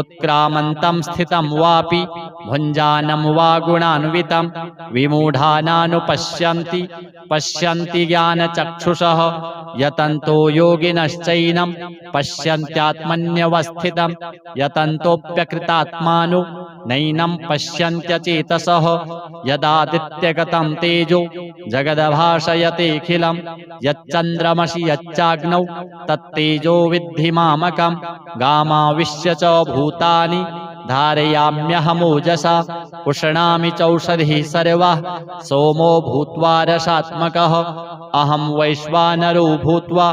[SPEAKER 1] उत्क्रामन्तं स्थितं वापि भुञ्जानं वा गुणान्वितं विमूढानानुपश्यन्ति पश्यन्ति ज्ञानचक्षुषः यतन्तो योगिनश्चैनं पश्यन्त्यात्मन्यवस्थितं यतन्तोऽप्यकृतात्मानो नैनं पश्यन्त्यचेतसः यदादित्यगतं तेजो जगद्भासयतेऽखिलं यच्चन्द्रमसि यच्चाग्नौ तत्तेजो विद्धि मामकं गामाविश्य च भूतानि धारयाम्यहमोजसा पुष्णामि चौषधिः सर्वाः सोमो भूत्वा रसात्मकः अहं वैश्वानरो भूत्वा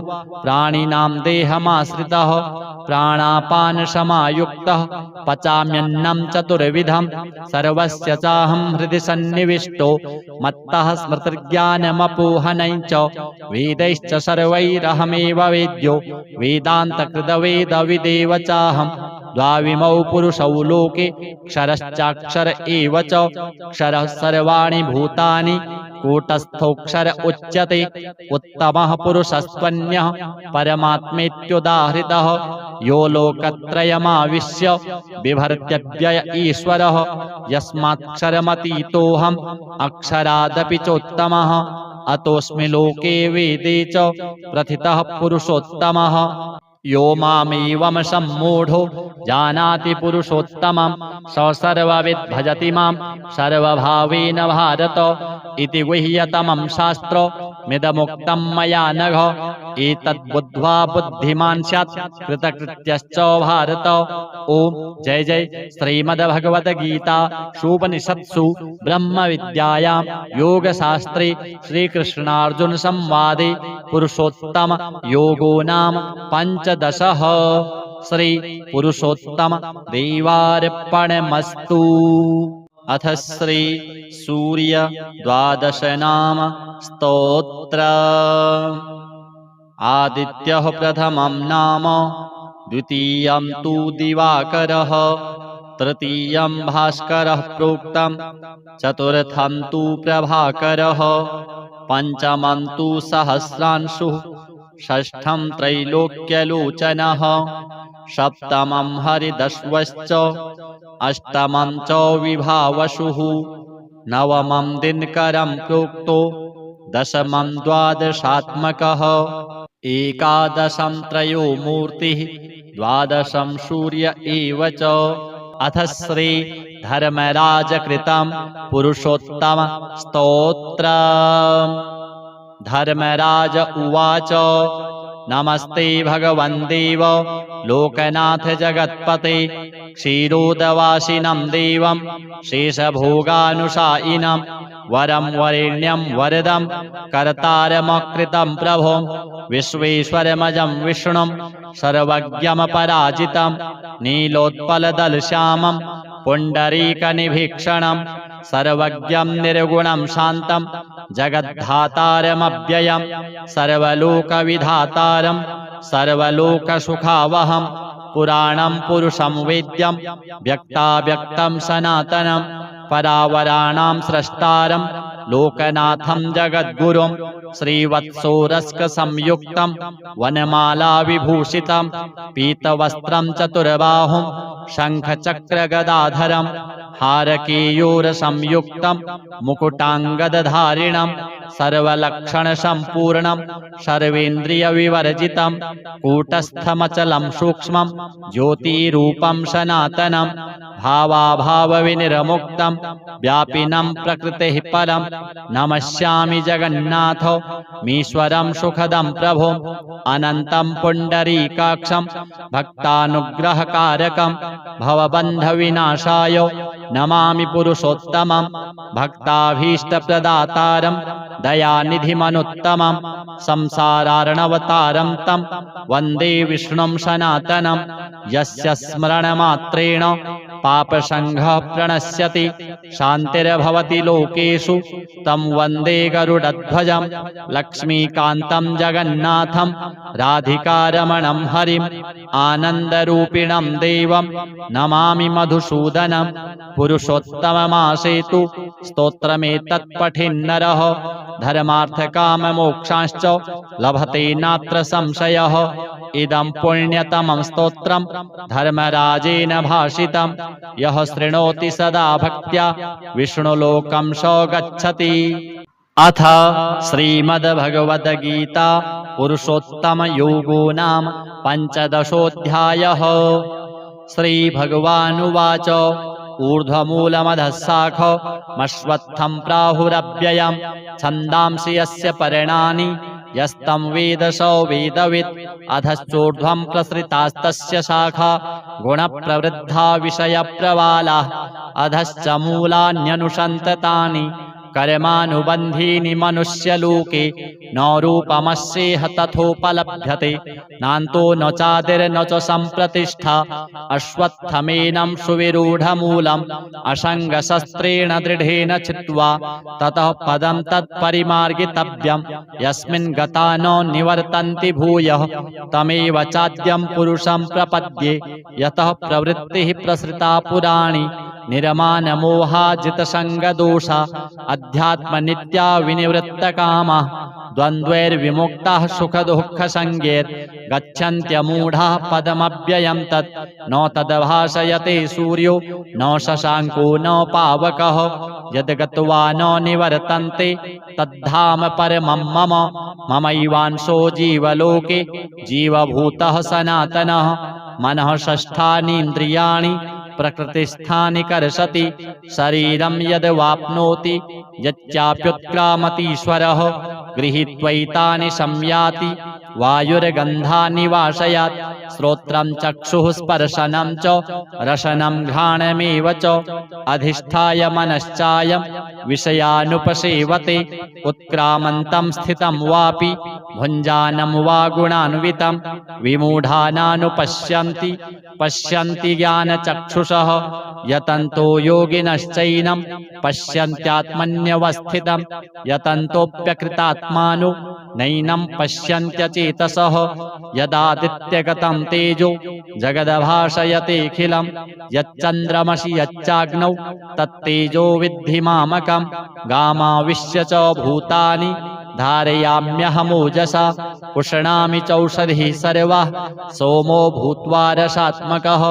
[SPEAKER 1] प्राणिनां देहमाश्रितः प्राणापानसमायुक्तः पचाम्यन्नं चतुर्विधं सर्वस्य चाहं हृदि सन्निविष्टो मत्तः स्मृतिर्ज्ञानमपोहनञ्च वेदैश्च सर्वैरहमेव वेद्यो वेदान्तकृतवेदविदेव चाहं द्वाविमौ पुरुषौ लोके क्षरश्चाक्षर एव च क्षरः सर्वाणि भूतानि कूटस्थोऽक्षर उच्यते उत्तमः पुरुषस्त्वन्यः परमात्मेत्युदाहृतः यो लोकत्रयमाविश्य बिभर्त्यव्यय ईश्वरः यस्मात्क्षरमतीतोऽहम् अक्षरादपि चोत्तमः अतोऽस्मि लोके वेदे च प्रथितः पुरुषोत्तमः यो मामेवं सम्मूढो जानाति पुरुषोत्तमं स सर्वविद् भजति मां सर्वभावेन भारत इति गुह्यतमं शास्त्र मिदमुक्तं मया नघ एतद्बुद्ध्वा बुद्धिमान् स्यात् कृतकृत्यश्च भारत। ओम जय जय श्रीमद्भगवद्गीता उपनिषत्सु ब्रह्म विद्यायां योगशास्त्रे श्रीकृष्णार्जुन संवादे पुरुषोत्तम योगो नाम पंचदशः। श्री पुरुषोत्तम देवार्पणमस्तु। अथ श्री सूर्य द्वादश नाम स्तोत्र। आदित्यः प्रथमं नाम, द्वितीयं तु दिवाकरः, तृतीयं भास्करः प्रोक्तम्, चतुर्थं तु प्रभाकरः, पंचमं तु सहस्रांशुः, षष्ठं त्रैलोक्यलोचनः, सप्तमं हरिदश्वश्च, अष्टमं च विभावसुः, नवमं दिनकरं प्रोक्तो, दशमं द्वादशात्मकः, एकादशं त्रयो मूर्तिः, द्वादशं सूर्य एव च। अथ श्री धर्मराजकृतं पुरुषोत्तम स्तोत्र। धर्मराज उवाच नमस्ते भगवन् देव लोकनाथ जगत्पते क्षीरोदवासिनं देवं शेषभोगानुशायिनं वरं वरेण्यं वरदं कर्तारमकृतं प्रभुं विश्वेश्वरमजं विष्णुं सर्वज्ञमपराजितं नीलोत्पलदलश्यामं पुण्डरीकनिभीक्षणं सर्वज्ञं निर्गुणं शान्तं जगद्धातारमव्ययं सर्वलोकविधातारं सर्वलोकसुखावहं पुराणं पुरुषं वेद्यं व्यक्ताव्यक्तं सनातनं परावराणां स्रष्टारं लोकनाथं जगद्गुरुं श्रीवत्सोरस्कसंयुक्तं वनमालाविभूषितं पीतवस्त्रं चतुर्बाहुं शङ्खचक्रगदाधरं हारकेयूरसंयुक्तं मुकुटाङ्गदधारिणं सर्वलक्षणसम्पूर्णं सर्वेन्द्रियविवर्जितं कूटस्थमचलं सूक्ष्मं ज्योतिरूपं सनातनं भावाभावविनिर्मुक्तं व्यापिनं प्रकृतेः परं नमस्यामि जगन्नाथ मीश्वरं सुखदं प्रभुं अनन्तं पुण्डरीकाक्षं भक्तानुग्रहकारकं भवबन्धविनाशाय नमामि पुरुषोत्तमं भक्ताभीष्टप्रदातारं दयानिधिमनुत्तमं संसारार्णवतारं तं वन्दे विष्णुं सनातनं यस्य स्मरणमात्रेण पापसङ्घः प्रणश्यति शान्तिर्भवति लोकेषु तं वन्दे गरुडध्वजं लक्ष्मीकान्तं जगन्नाथं राधिकारमणं हरिं आनन्दरूपिणं देवं नमामि मधुसूदनं पुरुषोत्तममासेतु स्तोत्रमेतत्पठिन्नरः धर्मार्थकाममोक्षांश्च लभते नात्र संशयः इदं पुण्यतमं स्तोत्रं धर्मराजेन भाषितं यः शृणोति सदा भक्त्या विष्णुलोकं स गच्छति। अथ श्रीमद्भगवद्गीता पुरुषोत्तमयोगो नाम पंचदशोऽध्यायः। श्रीभगवानुवाच ऊर्ध्वमूलमधः शाखमश्वत्थं प्राहुरव्ययं छन्दांसि यस्य पर्णानि यस्तं वेद स वेदवित् अधश्चोर्ध्वं प्रसृतास्तस्य शाखा गुणप्रवृद्धा विषयप्रवालाः अधश्च मूलान्यनुसन्ततानि कर्मानुबन्धीनि मनुष्यलोके न रूपमस्येह तथोपलभ्यते नान्तो न चादिर्न च सम्प्रतिष्ठा अश्वत्थमेनं सुविरूढमूलम् असङ्गशस्त्रेण दृढेन छित्त्वा ततः पदं तत्परिमार्गितव्यं यस्मिन् गता न निवर्तन्ति भूयः तमेव चाद्यं पुरुषं प्रपद्ये यतः प्रवृत्तिः प्रसृता पुराणी निर्मानमोहाजितसङ्गदोषा अध्यात्मनित्या विनिवृत्तकामाः द्वन्द्वैर्विमुक्ताः सुखदुःखसङ्गैर्गच्छन्त्यमूढाः पदमव्ययं तत् न तद्भासयते सूर्यो न शशाङ्को न पावकः यद्गत्वा न निवर्तन्ते तद्धाम परमं मम ममैवांशो जीवलोके जीवभूतः सनातनः मनः षष्ठानीन्द्रियाणि प्रकृतिस्थानि कर्षति शरीरं यद्वाप्नोति यच्चाप्युत्क्रामतीश्वरः गृहीत्वैतानि संयाति वायुर्गन्धानि वाशयात् श्रोत्रं चक्षुः स्पर्शनं च रसनं घ्राणमेव च अधिष्ठाय मनश्चायं विषयानुपसेवते उत्क्रामन्तं स्थितं वापि भुञ्जानं वा गुणान्वितं विमूढानानुपश्यन्ति पश्यन्ति ज्ञानचक्षुषः यतन्तो योगिनश्चैनं पश्यन्त्यात्मन्यवस्थितं यतन्तोऽप्यकृतात्मानो नैनं पश्यन्त्यचेतसः यदादित्यगतं तेजो जगद्भासयतेऽखिलं यच्चन्द्रमसि यच्चाग्नौ तत्तेजो विद्धि मामकं गामाविश्य च भूतानि धारयाम्यहमोजसा पुष्णामि चौषधिः सर्वाः सोमो भूत्वा रसात्मकः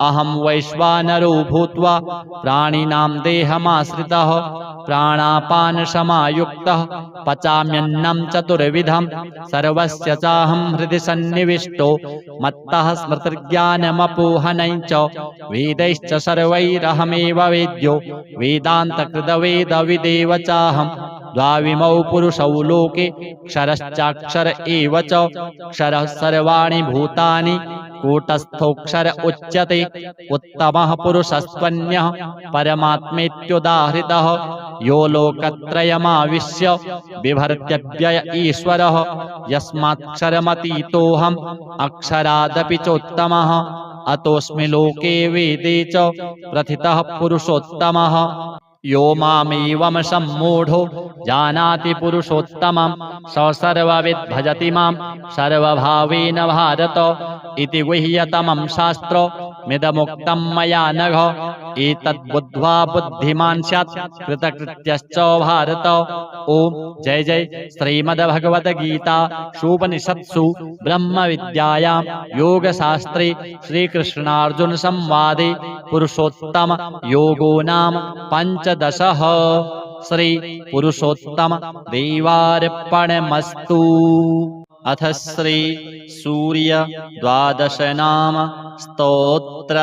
[SPEAKER 1] अहं वैश्वानरो भूत्वा प्राणिनां देहमाश्रितः प्राणापानसमायुक्तः पचाम्यन्नं चतुर्विधं सर्वस्य चाहं हृदि सन्निविष्टो मत्तः स्मृतिर्ज्ञानमपोहनं च वेदैश्च सर्वैरहमेव वेद्यो वेदान्तकृतवेदविदेव चाहं द्वाविमौ पुरुषौ लोके क्षरश्चाक्षर एव च क्षरः सर्वाणि भूतानि कूटस्थोऽक्षर उच्यते उत्तमः पुरुषस्त्वन्यः परमात्मेत्युदाहृतः यो लोकत्रयमाविश्य बिभर्त्यव्यय ईश्वरः यस्माक्षरमतीतोऽहम् अक्षरादपि चोत्तमः अतोऽस्मि लोके वेदे च प्रथितः पुरुषोत्तमः यो मामेवं सम्मूढो जानाति पुरुषोत्तमं स सर्वविद् भजति मां सर्वभावेन भारत इति गुह्यतमं शास्त्रमिदमुक्तं मया नघ एतद्बुद्ध्वा बुद्धिमान् स्यात् कृतकृत्यश्च भारत। ओम जय जय श्रीमद्भगवद्गीता उपनिषत्सु ब्रह्मविद्यायां योगशास्त्रे श्रीकृष्णार्जुन संवादे पुरुषोत्तम योगो नाम पंचदशः। श्री पुरुषोत्तम देवार्पणमस्तु। अथ श्री सूर्य द्वादश नाम स्तोत्र।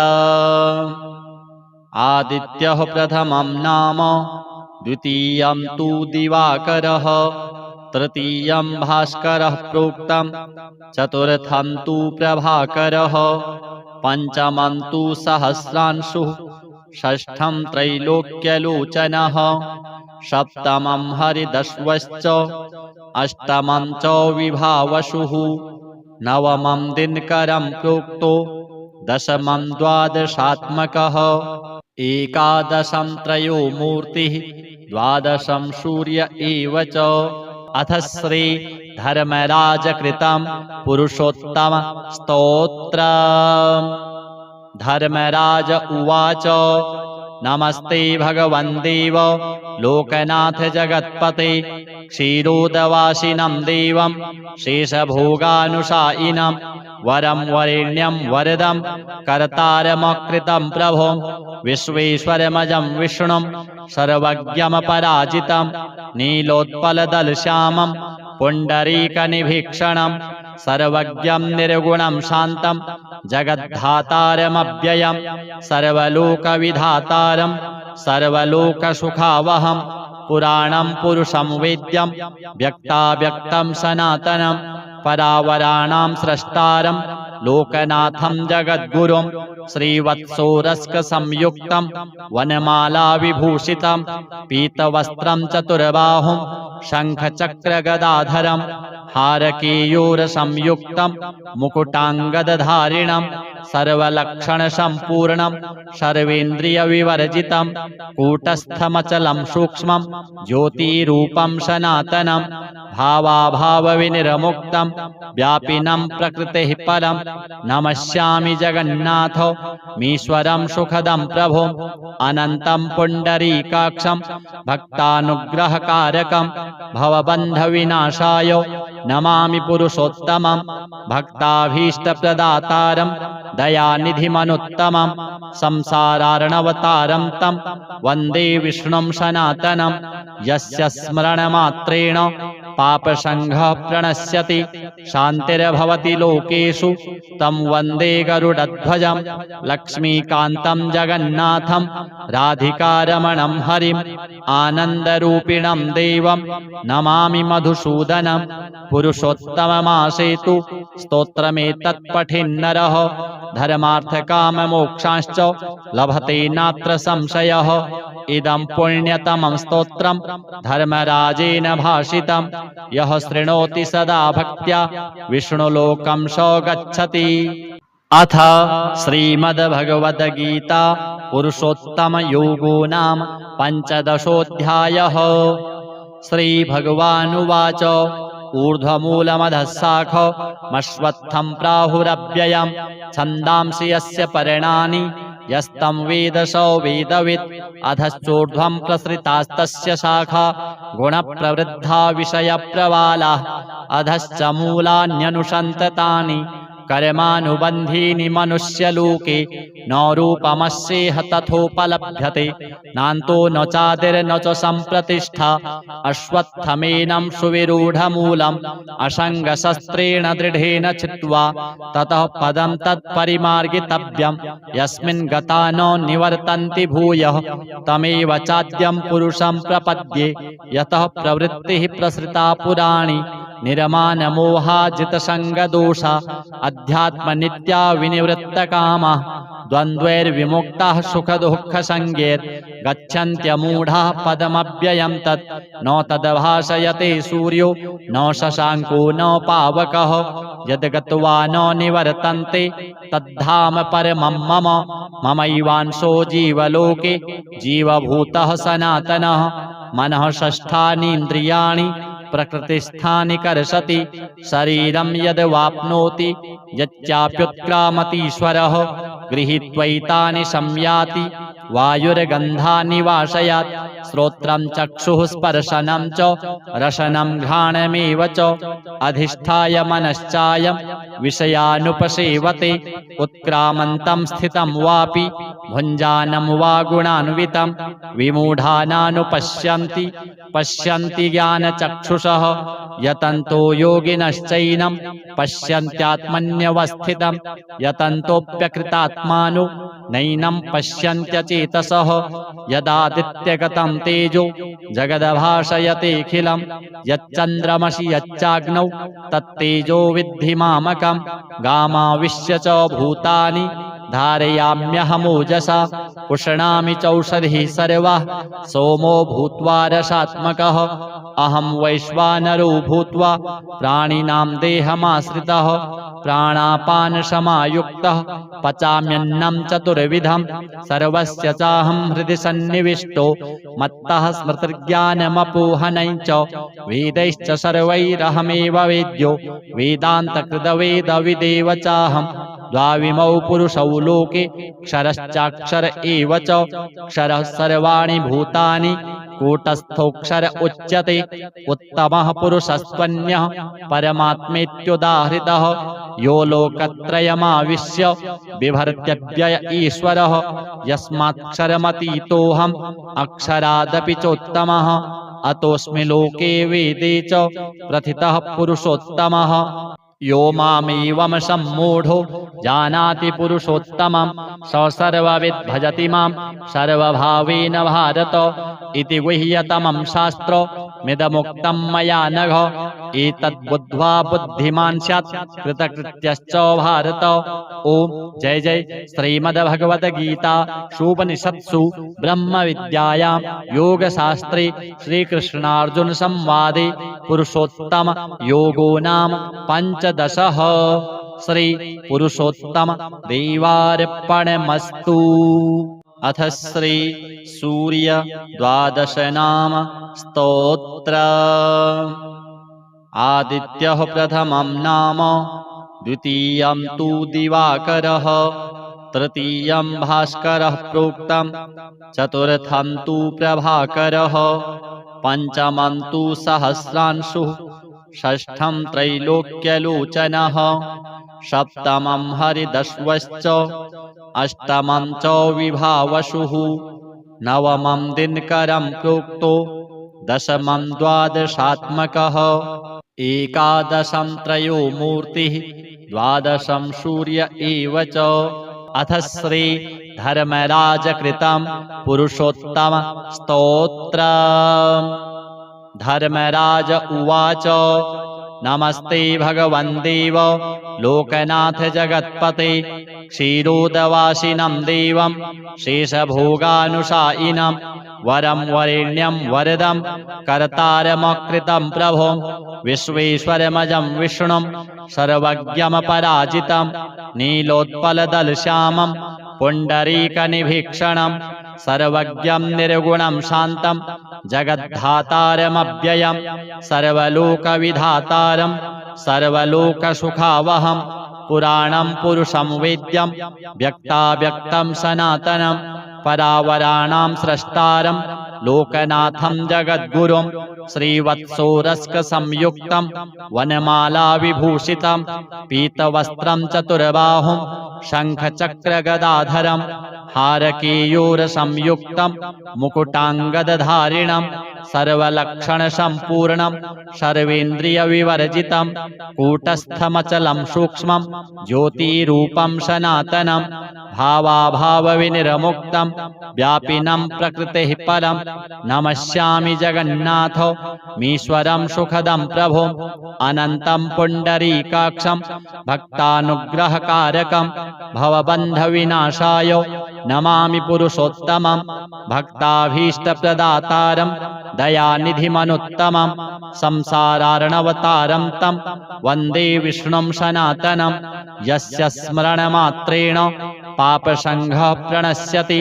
[SPEAKER 1] आदित्यः प्रथमं नाम द्वितीयं तु दिवाकरः तृतीयं भास्करः प्रोक्तं चतुर्थं तु प्रभाकरः पंचमं तु सहस्रांशुः षष्ठं त्रैलोक्यलोचनः सप्तमं हरिदश्वश्च अष्टमं च विभावसुः नवमं दिनकरं प्रोक्तो दशमं द्वादशात्मकः एकादशं त्रयो मूर्तिः द्वादशं सूर्य एव च। अथ श्री धर्मराजकृतं पुरुषोत्तम स्तोत्र। धर्मराज उवाच नमस्ते भगवन् देव लोकनाथ जगत्पते क्षीरोदवासिनं देवं शेषभोगानुशायिनं वरं वरेण्यं वरदं कर्तारमकृतं प्रभुं विश्वेश्वरमजं विष्णुं सर्वज्ञमपराजितं नीलोत्पलदलश्यामं पुण्डरीकनिभीक्षणं सर्वज्ञं निर्गुणं शान्तं जगद्धातारमव्ययं सर्वलोकविधातारं सर्वलोकसुखावहं पुराणं पुरुषं वेद्यं व्यक्ताव्यक्तं सनातनं परावराणां स्रष्टारं लोकनाथं जगद्गुरुं श्रीवत्सोरस्कसंयुक्तं वनमालाविभूषितं पीतवस्त्रं चतुर्बाहुं शङ्खचक्रगदाधरं हारकेयूरसंयुक्तं मुकुटाङ्गदधारिणं सर्वलक्षणसम्पूर्णं सर्वेन्द्रियविवर्जितं कूटस्थमचलं सूक्ष्मं ज्योतिरूपं सनातनं भावाभावविनिर्मुक्तं व्यापिनं प्रकृतेः परं नमस्यामि जगन्नाथ मीश्वरं सुखदं प्रभुं अनन्तं पुण्डरीकाक्षं भक्तानुग्रहकारकं भवबन्धविनाशाय नमामि पुरुषोत्तमं भक्ताभीष्टप्रदातारं दयानिधिमनुत्तमं संसारार्णवतारं तं वन्दे विष्णुं सनातनं यस्य स्मरणमात्रेण पापसंघः प्रणश्यति शान्तिर्भवति लोकेषु तं वन्दे गरुडध्वजं लक्ष्मीकान्तं जगन्नाथं राधिकारमणं हरिं आनन्दरूपिणं देवं नमामि मधुसूदनं पुरुषोत्तममासेतु स्तोत्रमेतत्पठिन्नरः धर्मार्थकाममोक्षांश्च लभते नात्र संशयः इदं पुण्यतमं स्तोत्रं धर्मराजेन भाषितं यः शृणोति सदा भक्त्या विष्णुलोकं स गच्छति। अथ श्रीमद्भगवद्गीता पुरुषोत्तमयोगो नाम पञ्चदशोऽध्यायः। श्रीभगवानुवाच ऊर्ध्वमूलमधः शाखमश्वत्थं प्राहुरव्ययं छन्दांसि यस्य पर्णानि यस्तं वेद स वेदवित् अधश्चोर्ध्वं प्रसृतास्तस्य शाखा गुणप्रवृद्धा विषयप्रवालाः अधश्च मूलान्यनुसन्ततानि कर्मानुबन्धीनि मनुष्यलोके न रूपमस्येह तथोपलभ्यते नान्तो न चादिर्न च सम्प्रतिष्ठा अश्वत्थमेनं सुविरूढमूलम् असङ्गशस्त्रेण दृढेन छित्त्वा ततः पदं तत्परिमार्गितव्यं यस्मिन् गता न निवर्तन्ति भूयः तमेव चाद्यं पुरुषं प्रपद्ये यतः प्रवृत्तिः प्रसृता पुराणी निर्मानमोहाजितसङ्गदोषा अध्यात्मनित्या विनिवृत्तकामाः द्वन्द्वैर्विमुक्ताः सुखदुःखसंज्ञैर्गच्छन्त्यमूढाः पदमव्ययं तत् न तद्भासयते सूर्यो न शशाङ्को न पावकः यद्गत्वा न निवर्तन्ते तद्धाम परमं मम ममैवांशो जीवलोके जीवभूतः सनातनः मनः षष्ठानीन्द्रियाणि प्रकृतिस्थानि कर्षति शरीरं यद्वाप्नोति यच्चाप्युत्क्रामतीश्वरः गृहीत्वैतानि संयाति वायुर्गन्धानि वाशयात् श्रोत्रं चक्षुः स्पर्शनं च रसनं घ्राणमेव च अधिष्ठाय मनश्चायं विषयानुपसेवते उत्क्रामन्तं स्थितं वापि भुञ्जानं वा गुणान्वितं विमूढानानुपश्यन्ति पश्यन्ति ज्ञानचक्षुषः यतन्तो योगिनश्चैनं पश्यन्त्यात्मन्यवस्थितं यतन्तोऽप्यकृतात्मानो नैनं पश्यन्त्यचेतसः यदादित्यगतं तेजो जगद्भासयतेऽखिलं यच्चन्द्रमसि यच्चाग्नौ तत्तेजो विद्धि मामकं गामाविश्य च भूतानि धारयाम्यहमोजसा पुष्णामि चौषधिः सर्वाः सोमो भूत्वा रसात्मकः अहं वैश्वानरो भूत्वा प्राणिनां देहमाश्रितः प्राणापानसमायुक्तः पचाम्यन्नं चतुर्विधं सर्वस्य चाहं हृदि सन्निविष्टो मत्तः स्मृतिर्ज्ञानमपोहनं च वेदैश्च सर्वैरहमेव वेद्यो वेदान्तकृतवेदविदेव चाहं द्वाविमौ पुरुषौ लोके क्षरश्चाक्षर एव च क्षरः सर्वाणि भूतानि कूटस्थोऽक्षर उच्यते उत्तमः पुरुषस्त्वन्यः परमात्मेत्युदाहृतः यो लोकत्रयमाविश्य बिभर्त्यव्यय ईश्वरः यस्माक्षरमतीतोऽहम् अक्षरादपि चोत्तमः अतोऽस्मि लोके वेदे च प्रथितः पुरुषोत्तमः यो मामेवं सम्मूढो जानाति पुरुषोत्तमं स सर्वविद् भजति मां सर्वभावेन भारत इति गुह्यतमं शास्त्रमिदमुक्तं मया नघ एतद्बुद्ध्वा बुद्धिमान् स्यात् कृतकृत्यश्च भारत। ओम जय जय श्रीमद्भगवद्गीता उपनिषत्सु ब्रह्मविद्यायां योगशास्त्रे श्रीकृष्णार्जुन संवादे पुरुषोत्तम योगो नाम पंचदशः। श्री पुरुषोत्तम देवार्पणमस्तु। अथ श्री सूर्य द्वादश नाम स्तोत्र। आदित्यः प्रथमं नाम द्वितीयं तु दिवाकरः तृतीयं भास्करः प्रोक्तं चतुर्थं तु प्रभाकरः पंचमं तु सहस्रांशुः षष्ठं त्रैलोक्यलोचनः सप्तमं हरिदश्वश्च अष्टमं च विभावसुः नवमं दिनकरं प्रोक्तो दशमं द्वादशात्मकः एकादशं त्रयो मूर्तिः द्वादशं सूर्य एव च अथ श्री धर्मराजकृतं पुरुषोत्तम स्तोत्रम्। धर्मराज उवाच नमस्ते भगवन् देव लोकनाथ जगत्पते क्षीरोदवासिनं देवं शेषभोगानुशायिनं वरं वरेण्यं वरदं कर्तारमकृतं प्रभुं विश्वेश्वरमजं विष्णुं सर्वज्ञमपराजितं नीलोत्पलदलश्यामं पुण्डरीकनिभीक्षणं सर्वज्ञं निर्गुणं शान्तं जगद्धातारमव्ययं सर्वलोकविधातारं सर्वलोकसुखावहं पुराणं पुरुषं वेद्यं व्यक्ताव्यक्तं सनातनं परावराणां स्रष्टारं लोकनाथं जगद्गुरुं श्रीवत्सोरस्कसंयुक्तं वनमालाविभूषितं पीतवस्त्रं चतुर्बाहुं शङ्खचक्रगदाधरं हारकेयूरसंयुक्तं मुकुटाङ्गदधारिणं सर्वलक्षणसम्पूर्णं सर्वेन्द्रियविवर्जितं कूटस्थमचलं सूक्ष्मं ज्योतिरूपं सनातनं भावाभावविनिर्मुक्तं व्यापिनं प्रकृतेः परं नमस्यामि जगन्नाथ मीश्वरं सुखदं प्रभुं अनन्तं पुण्डरीकाक्षं भक्तानुग्रहकारकं भवबन्धविनाशाय नमामि पुरुषोत्तमं भक्ताभीष्टप्रदातारं दयानिधिमनुत्तमं संसारार्णवतारं तं वन्दे विष्णुं सनातनं यस्य स्मरणमात्रेण पापसङ्घः प्रणश्यति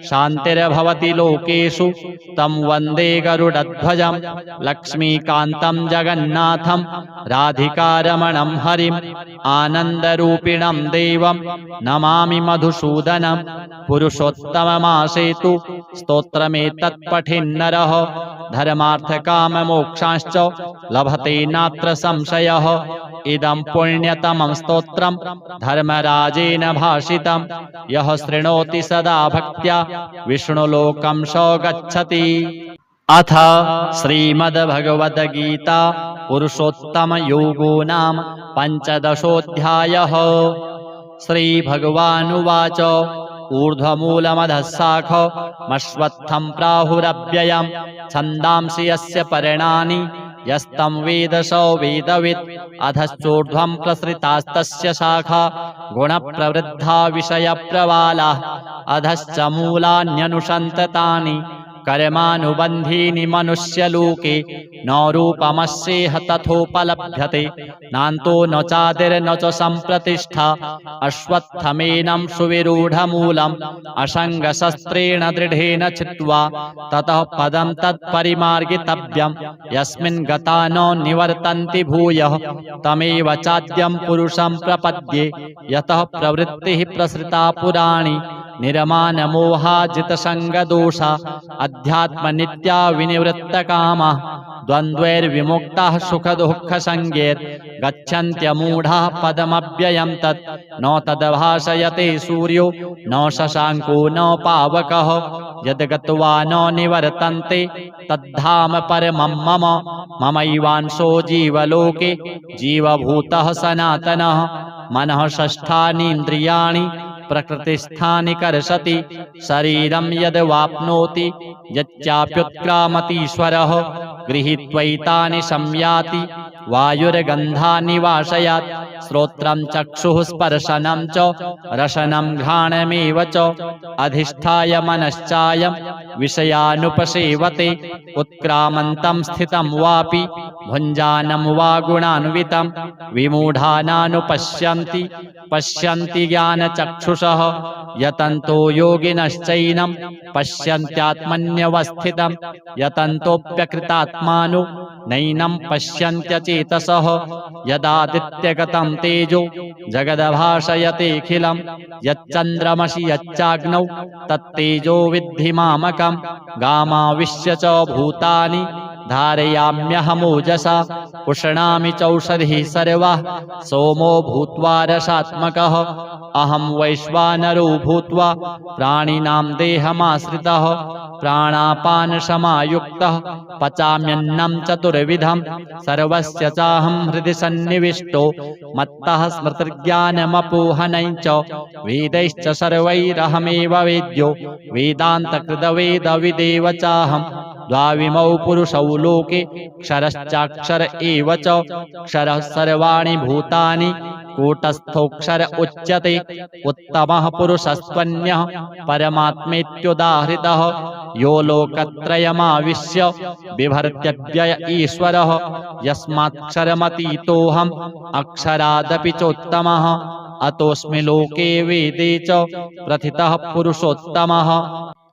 [SPEAKER 1] शान्तिर्भवति लोकेषु तं वन्दे गरुडध्वजं लक्ष्मीकान्तं जगन्नाथं राधिकारमणं हरिं आनन्दरूपिणं देवं नमामि मधुसूदनं पुरुषोत्तममासेतु स्तोत्रमेतत्पठिन्नरः धर्मार्थकाममोक्षांश्च लभते नात्र संशयः इदं पुण्यतमं स्तोत्रं धर्मराजेन भाषितं यः शृणोति सदा भक्त्या विष्णुलोकं स गच्छति। अथ श्रीमद्भगवद्गीता पुरुषोत्तमयोगो नाम पञ्चदशोऽध्यायः। श्रीभगवानुवाच ऊर्ध्वमूलमधः शाखमश्वत्थं प्राहुरव्ययं छन्दांसि यस्य पर्णानि यस्तं वेद स वेदवित् अधश्चोर्ध्वं प्रसृतास्तस्य शाखा गुणप्रवृद्धा विषयप्रवालाः अधश्च मूलान्यनुसन्ततानि कर्मानुबन्धीनि मनुष्यलोके न रूपमस्येह तथोपलभ्यते नान्तो न चादिर्न च सम्प्रतिष्ठा अश्वत्थमेनं सुविरूढमूलम् असङ्गशस्त्रेण दृढेन छित्त्वा ततः पदं तत्परिमार्गितव्यं यस्मिन् गता न निवर्तन्ति भूयः तमेव चाद्यं पुरुषं प्रपद्ये यतः प्रवृत्तिः प्रसृता पुराणी निर्मानमोहाजितसङ्गदोषा अध्यात्मनित्या विनिवृत्तकामाः द्वन्द्वैर्विमुक्ताः सुखदुःखसङ्गैर्गच्छन्त्यमूढाः पदमव्ययं तत् न तद्भासयते सूर्यो न शशाङ्को न पावकः यद्गत्वा न निवर्तन्ते तद्धाम परमं मम ममैवांशो जीवलोके जीवभूतः सनातनः मनः षष्ठानीन्द्रियाणि प्रकृतिस्थानि कर्षति शरीरं यद्वाप्नोति यच्चाप्युत्क्रामतीश्वरः गृहीत्वैतानि संयाति वायुर्गन्धानि वाशयात् श्रोत्रं चक्षुः स्पर्शनं च रसनं घ्राणमेव च अधिष्ठाय मनश्चायं विषयानुपसेवते उत्क्रामन्तं स्थितं वापि भुञ्जानं वा गुणान्वितं विमूढानानुपश्यन्ति पश्यन्ति ज्ञानचक्षुषः यतन्तो योगिनश्चैनं पश्यन्त्यात्मन्यवस्थितं यतन्तोऽप्यकृतात्मानो नैनं पश्यन्त्यचेतसः यदादित्यगतं तेजो जगद्भासयतेऽखिलं यच्चन्द्रमसि यच्चाग्नौ तत्तेजो विद्धि मामकं गामाविश्य च भूतानि धारयाम्यहमोजसा पुष्णामि चौषधिः सर्वाः सोमो भूत्वा रसात्मकः अहं वैश्वानरो भूत्वा प्राणिनां देहमाश्रितः प्राणापान समायुक्तः पचाम्यन्नं चतुर्विधं सर्वस्य चाहं हृदि सन्निविष्टो मत्तः स्मृतिर्ज्ञानमपोहनं च वेदैश्च सर्वैरहमेव वेद्यो वेदान्तकृतवेदविदेव चाहं द्वाविमौ पुरुषौ लोके क्षरश्चाक्षर एव च क्षरः सर्वाणि भूतानि कूटस्थोऽक्षर उच्यते उत्तमः पुरुषस्त्वन्यः परमात्मेत्युदाहृतः यो लोकत्रयमाविश्य बिभर्त्यव्यय ईश्वरः यस्माक्षरमतीतोऽहम् अक्षरादपि चोत्तमः अतोऽस्मि लोके वेदे च प्रथितः पुरुषोत्तमः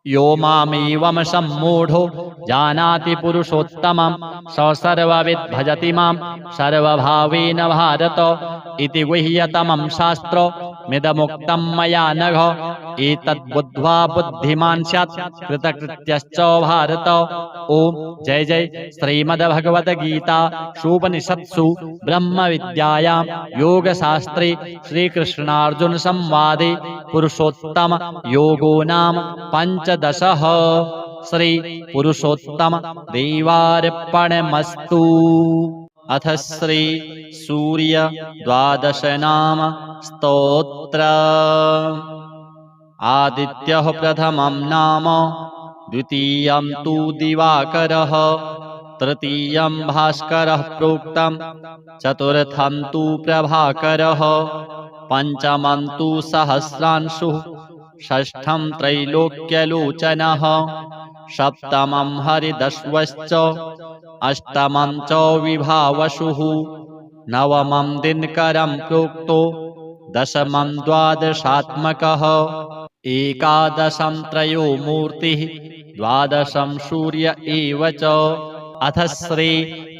[SPEAKER 1] यो मामेवं सम्मूढो जानाति पुरुषोत्तमं स सर्वविद् भजति मां सर्वभावेन भारत इति गुह्यतमं शास्त्रमिदमुक्तं मया नघ एतद्बुद्ध्वा बुद्धिमान् स्यात् कृतकृत्यश्च भारत। ओम जय जय श्रीमद्भगवद्गीता उपनिषत्सु ब्रह्मविद्यायां योगशास्त्रे श्रीकृष्णार्जुन संवादे पुरुषोत्तम योगो नाम पंचदशः। श्री पुरुषोत्तम देवार्पणमस्तु। अथ श्री सूर्य द्वादश नाम स्तोत्र। आदित्यः प्रथमं नाम द्वितीयं तु दिवाकरः तृतीयं भास्करः प्रोक्तं चतुर्थं तु प्रभाकरः पंचमं तु सहस्रांशुः षष्ठं त्रैलोक्यलोचनः सप्तमं हरिदश्वश्च अष्टमं च विभावसुः नवमं दिनकरं प्रोक्तो दशमं द्वादशात्मकः एकादशं त्रयो मूर्तिः द्वादशं सूर्य एव च। अथ श्री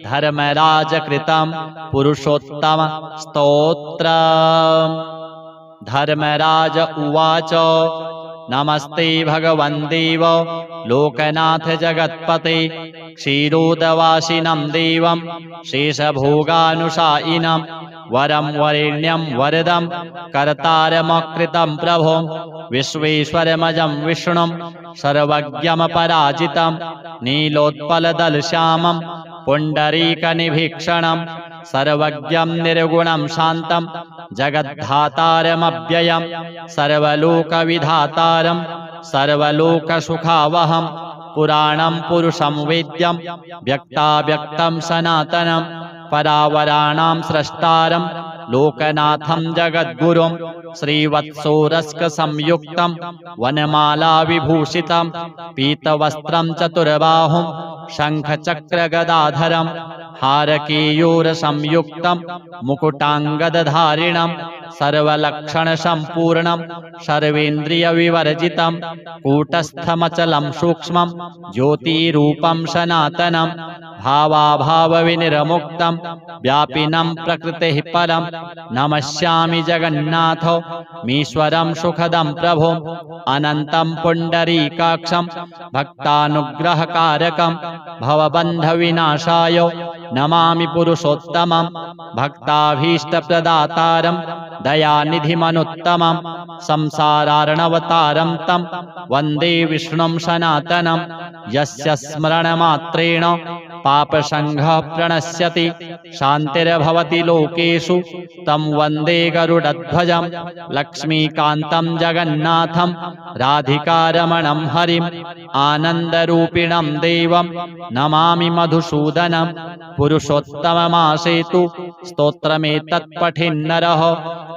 [SPEAKER 1] धर्मराजकृतं पुरुषोत्तम स्तोत्र। धर्मराज उवाच नमस्ते भगवन् देव लोकनाथ जगत्पते क्षीरोदवासिनं देवं शेषभोगानुशायिनं वरं वरेण्यं वरदं कर्तारमकृतं प्रभुं विश्वेश्वरमजं विष्णुं सर्वज्ञमपराजितं नीलोत्पलदलश्यामं पुण्डरीकनिभीक्षणं सर्वज्ञं निर्गुणं शान्तं जगद्धातारमव्ययं सर्वलोकविधातारं सर्वलोकसुखावहं पुराणं पुरुषं वेद्यं व्यक्ताव्यक्तं सनातनं परावराणां स्रष्टारं लोकनाथं जगद्गुरुं श्रीवत्सोरस्कसंयुक्तं वनमालाविभूषितं पीतवस्त्रं चतुर्बाहुं शङ्खचक्रगदाधरं हारकेयूरसंयुक्तं मुकुटाङ्गदधारिणं सर्वलक्षणसम्पूर्णं सर्वेन्द्रियविवर्जितं कूटस्थमचलं सूक्ष्मं ज्योतिरूपं सनातनं भावाभावविनिर्मुक्तं व्यापिनं प्रकृतेः परं नमस्यामि जगन्नाथ मीश्वरं सुखदं प्रभुम् अनन्तं पुण्डरीकाक्षं भक्तानुग्रहकारकं भवबन्धविनाशाय नमामि पुरुषोत्तमं भक्ताभीष्टप्रदातारं दयानिधिमनुत्तमं संसारार्णवतारं तं वन्दे विष्णुं सनातनं यस्य स्मरणमात्रेण पापसङ्घः प्रणश्यति शान्तिर्भवति लोकेषु तं वन्दे गरुडध्वजं लक्ष्मीकान्तं जगन्नाथं राधिकारमणं हरिम् आनन्दरूपिणं देवं नमामि मधुसूदनं पुरुषोत्तममासेतु स्तोत्रमेतत्पठेन्नरः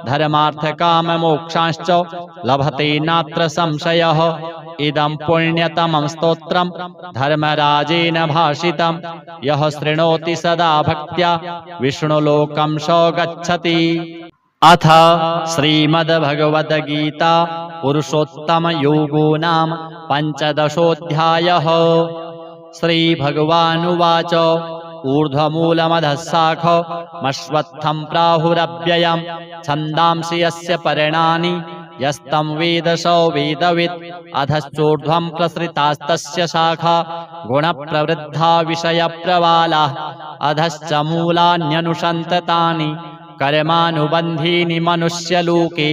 [SPEAKER 1] धर्मार्थकाममोक्षांश्च लभते नात्र संशयः इदं पुण्यतमं स्तोत्रं धर्मराजेन भाषितं यः शृणोति सदा भक्त्या विष्णुलोकं स गच्छति। अथ श्रीमद्भगवद्गीता पुरुषोत्तमयोगो नाम पंचदशोऽध्यायः। श्रीभगवानुवाच ऊर्ध्वमूलमधः शाखमश्वत्थं प्राहुरव्ययं छन्दांसि यस्य पर्णानि यस्तं वेद स वेदवित् अधश्चोर्ध्वं प्रसृतास्तस्य शाखा गुणप्रवृद्धा विषयप्रवालाः अधश्च मूलान्यनुसन्ततानि कर्मानुबन्धीनि मनुष्यलोके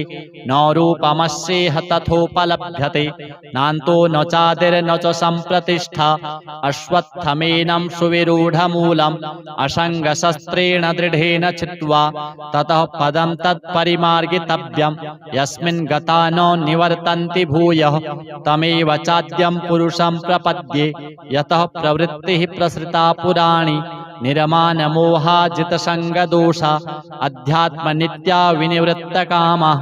[SPEAKER 1] न रूपमस्येह तथोपलभ्यते नान्तो न चादिर्न च सम्प्रतिष्ठा अश्वत्थमेनं सुविरूढमूलम् असङ्गशस्त्रेण दृढेन चित्वा ततः पदं तत्परिमार्गितव्यं यस्मिन् गता न निवर्तन्ति भूयः तमेव चाद्यं पुरुषं प्रपद्ये यतः प्रवृत्तिः प्रसृता पुराणी निर्मानमोहाजितसङ्गदोषा अध्यात्मनित्या विनिवृत्तकामाः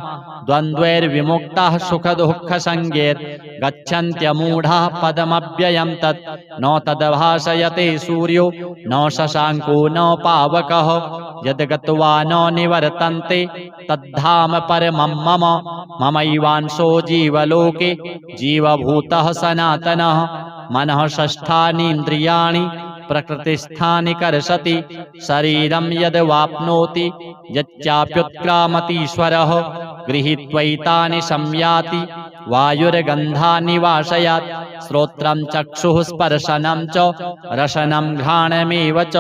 [SPEAKER 1] द्वन्द्वैर्विमुक्ताः सुखदुःखसङ्गैर्गच्छन्त्यमूढाः पदमव्ययं तत् न तद्भासयते सूर्यो न शशाङ्को न पावकः यद्गत्वा न निवर्तन्ते तद्धाम परमं मम ममैवांशो जीवलोके जीवभूतः सनातनः मनः षष्ठानीन्द्रियाणि प्रकृतिस्थानि कर्षति शरीरं यद्वाप्नोति यच्चाप्युत्क्रामतीश्वरः गृहीत्वैतानि संयाति वायुर्गन्धानि वाशयात् श्रोत्रं चक्षुः स्पर्शनं च रसनं घ्राणमेव च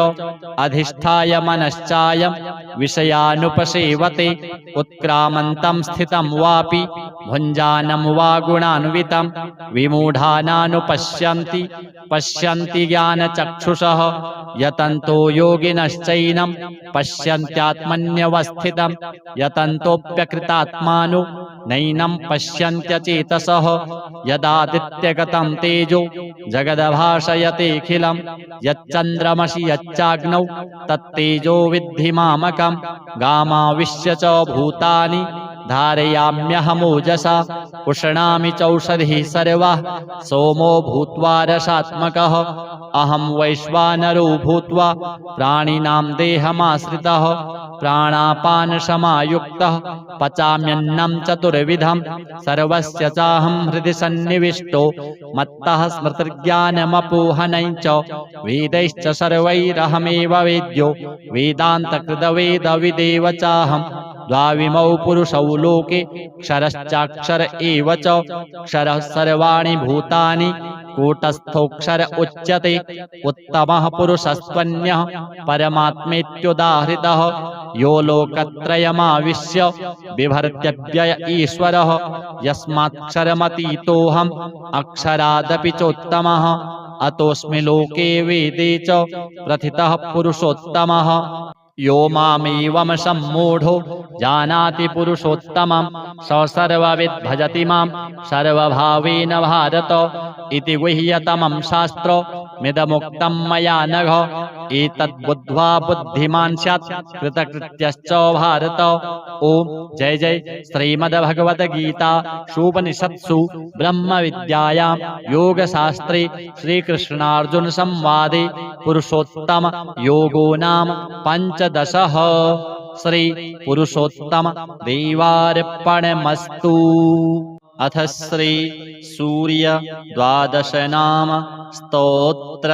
[SPEAKER 1] अधिष्ठाय मनश्चायं विषयानुपसेवते उत्क्रामन्तं स्थितं वापि भुञ्जानं वा गुणान्वितं विमूढानानुपश्यन्ति पश्यन्ति ज्ञानचक्षुषः यतन्तो योगिनश्चैनं पश्यन्त्यात्मन्यवस्थितं यतन्तोऽप्यकृतात्मानो नैनं पश्यन्त्यचेतसः यदादित्यगतं तेजो जगदभासयतेऽखिलं यच्चन्द्रमसि यच्चाग्नौ तत्तेजो विद्धि मामकं गामाविश्य च भूतानि धारयाम्यहमोजसा पुष्णामि चौषधिः सर्वाः सोमो भूत्वा रसात्मकः अहं वैश्वानरो भूत्वा प्राणिनां देहमाश्रितः प्राणापानसमायुक्तः पचाम्यन्नं चतुर्विधं सर्वस्य चाहं हृदि सन्निविष्टो मत्तः स्मृतिर्ज्ञानमपोहनं च वेदैश्च सर्वैरहमेव वेद्यो वेदान्तकृतवेदविदेव चाहं द्वाविमौ पुरुषौ लोके क्षरश्चाक्षर एव च क्षरः सर्वाणि भूतानि कूटस्थोऽक्षर उच्यते उत्तमः पुरुषस्त्वन्यः परमात्मेत्युदाहृतः यो लोकत्रयमाविश्य बिभर्त्यव्यय ईश्वरः यस्मात्क्षरमतीतोऽहम् अक्षरादपि चोत्तमः अतोऽस्मि लोके वेदे च प्रथितः पुरुषोत्तमः यो मामेवं सम्मूढो जानाति पुरुषोत्तमं स सर्वविद् भजति मां सर्वभावेन भारत इति गुह्यतमं शास्त्रमिदमुक्तं मया नघ एतद्बुद्ध्वा बुद्धिमान् स्यात् कृतकृत्यश्च भारत। ओम जय जय श्रीमद्भगवद्गीता उपनिषत्सु ब्रह्मविद्यायां योगशास्त्रे श्रीकृष्णार्जुन संवादे पुरुषोत्तम योगो नाम पंचदशः। श्री पुरुषोत्तम देवार्पणमस्तु। अथ श्री सूर्य द्वादश नाम स्तोत्र।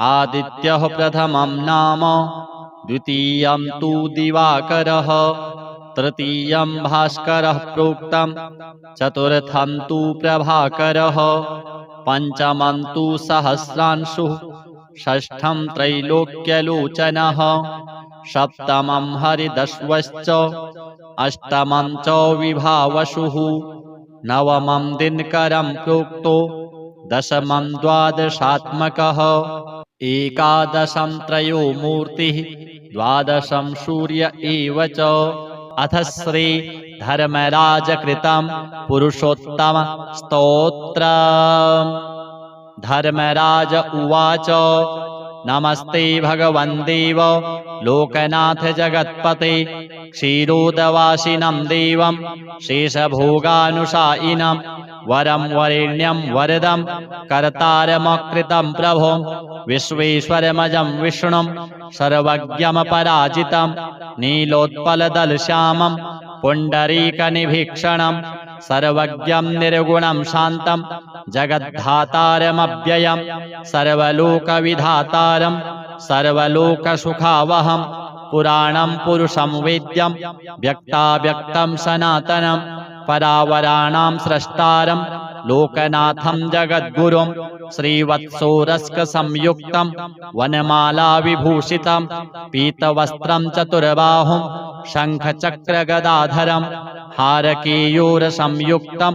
[SPEAKER 1] आदित्यः प्रथमं नाम द्वितीयं तु दिवाकरः तृतीयं भास्करः प्रोक्तं चतुर्थं तु प्रभाकरः पंचमं तु सहस्रांशुः षष्ठं त्रैलोक्यलोचनः सप्तमं हरिदश्वश्च अष्टमं च विभावसुः नवमं दिनकरं प्रोक्तो दशमं द्वादशात्मकः एकादशं त्रयो मूर्तिः द्वादशं सूर्य एव च। अथ श्री धर्मराजकृतं पुरुषोत्तम स्तोत्र। धर्मराज उवाच नमस्ते भगवन् देव लोकनाथ जगत्पते क्षीरोदवासिनं देवं शेषभोगानुशायिनं वरं वरेण्यं वरदं कर्तारमकृतं प्रभुं विश्वेश्वरमजं विष्णुं सर्वज्ञमपराजितं नीलोत्पलदलश्यामं पुण्डरीकनिभीक्षणं सर्वज्ञं निर्गुणं शान्तं जगद्धातारमव्ययं सर्वलोकविधातारं सर्वलोकसुखावहं पुराणं पुरुषं वेद्यं व्यक्ताव्यक्तं सनातनं परावराणां स्रष्टारं लोकनाथं जगद्गुरुं श्रीवत्सोरस्कसंयुक्तं वनमालाविभूषितं पीतवस्त्रं चतुर्बाहुं शङ्खचक्रगदाधरं हारकेयूरसंयुक्तं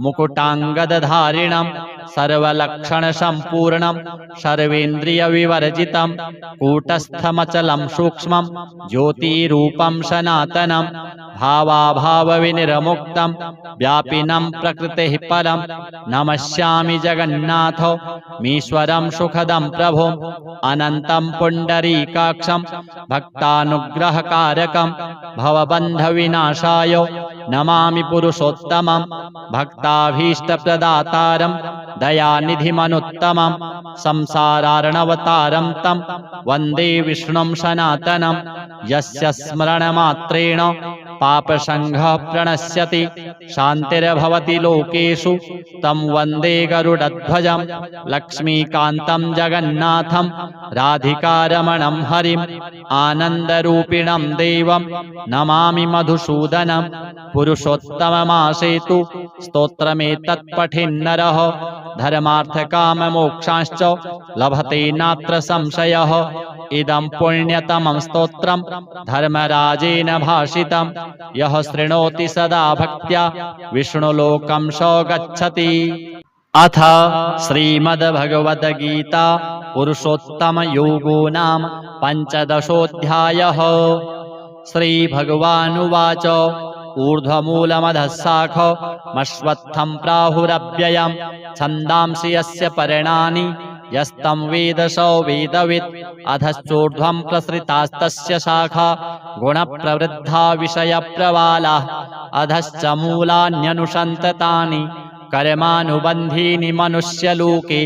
[SPEAKER 1] मुकुटाङ्गदधारिणं सर्वलक्षणसम्पूर्णं सर्वेन्द्रियविवर्जितं कूटस्थमचलं सूक्ष्मं ज्योतिरूपं सनातनं भावाभावविनिर्मुक्तं व्यापिनं प्रकृतेः परं नमस्यामि जगन्नाथ मीश्वरं सुखदं प्रभुम् अनन्तं पुण्डरीकाक्षं भक्तानुग्रहकारकं भवबन्धविनाशाय नमामि पुरुषोत्तमं भक्ताभीष्टप्रदातारं दयानिधिमनुत्तमं संसारार्णवतारं तं वन्दे विष्णुं सनातनं यस्य स्मरणमात्रेण पापसङ्घः प्रणश्यति शान्तिर्भवति लोकेषु तं वन्दे गरुडध्वजं लक्ष्मीकान्तं जगन्नाथं राधिकारमणं हरिम् आनन्दरूपिणं देवं नमामि मधुसूदनं पुरुषोत्तममासेतु स्तोत्रमेतत्पठेन्नरः धर्मार्थकाममोक्षांश्च लभते नात्र संशयः इदं पुण्यतमं स्तोत्रं धर्मराजेन भाषितं यः शृणोति सदा भक्त्या विष्णुलोकं स गच्छति। अथ श्रीमद्भगवद्गीता पुरुषोत्तमयोगो नाम पञ्चदशोऽध्यायः। श्रीभगवानुवाच ऊर्ध्वमूलमधः शाखमश्वत्थं प्राहुरव्ययं छन्दांसि यस्य पर्णानि यस्तं वेद स वेदवित् अधश्चोर्ध्वं प्रसृतास्तस्य शाखा गुणप्रवृद्धा विषयप्रवालाः अधश्च मूलान्यनुसन्ततानि कर्मानुबन्धीनि मनुष्यलोके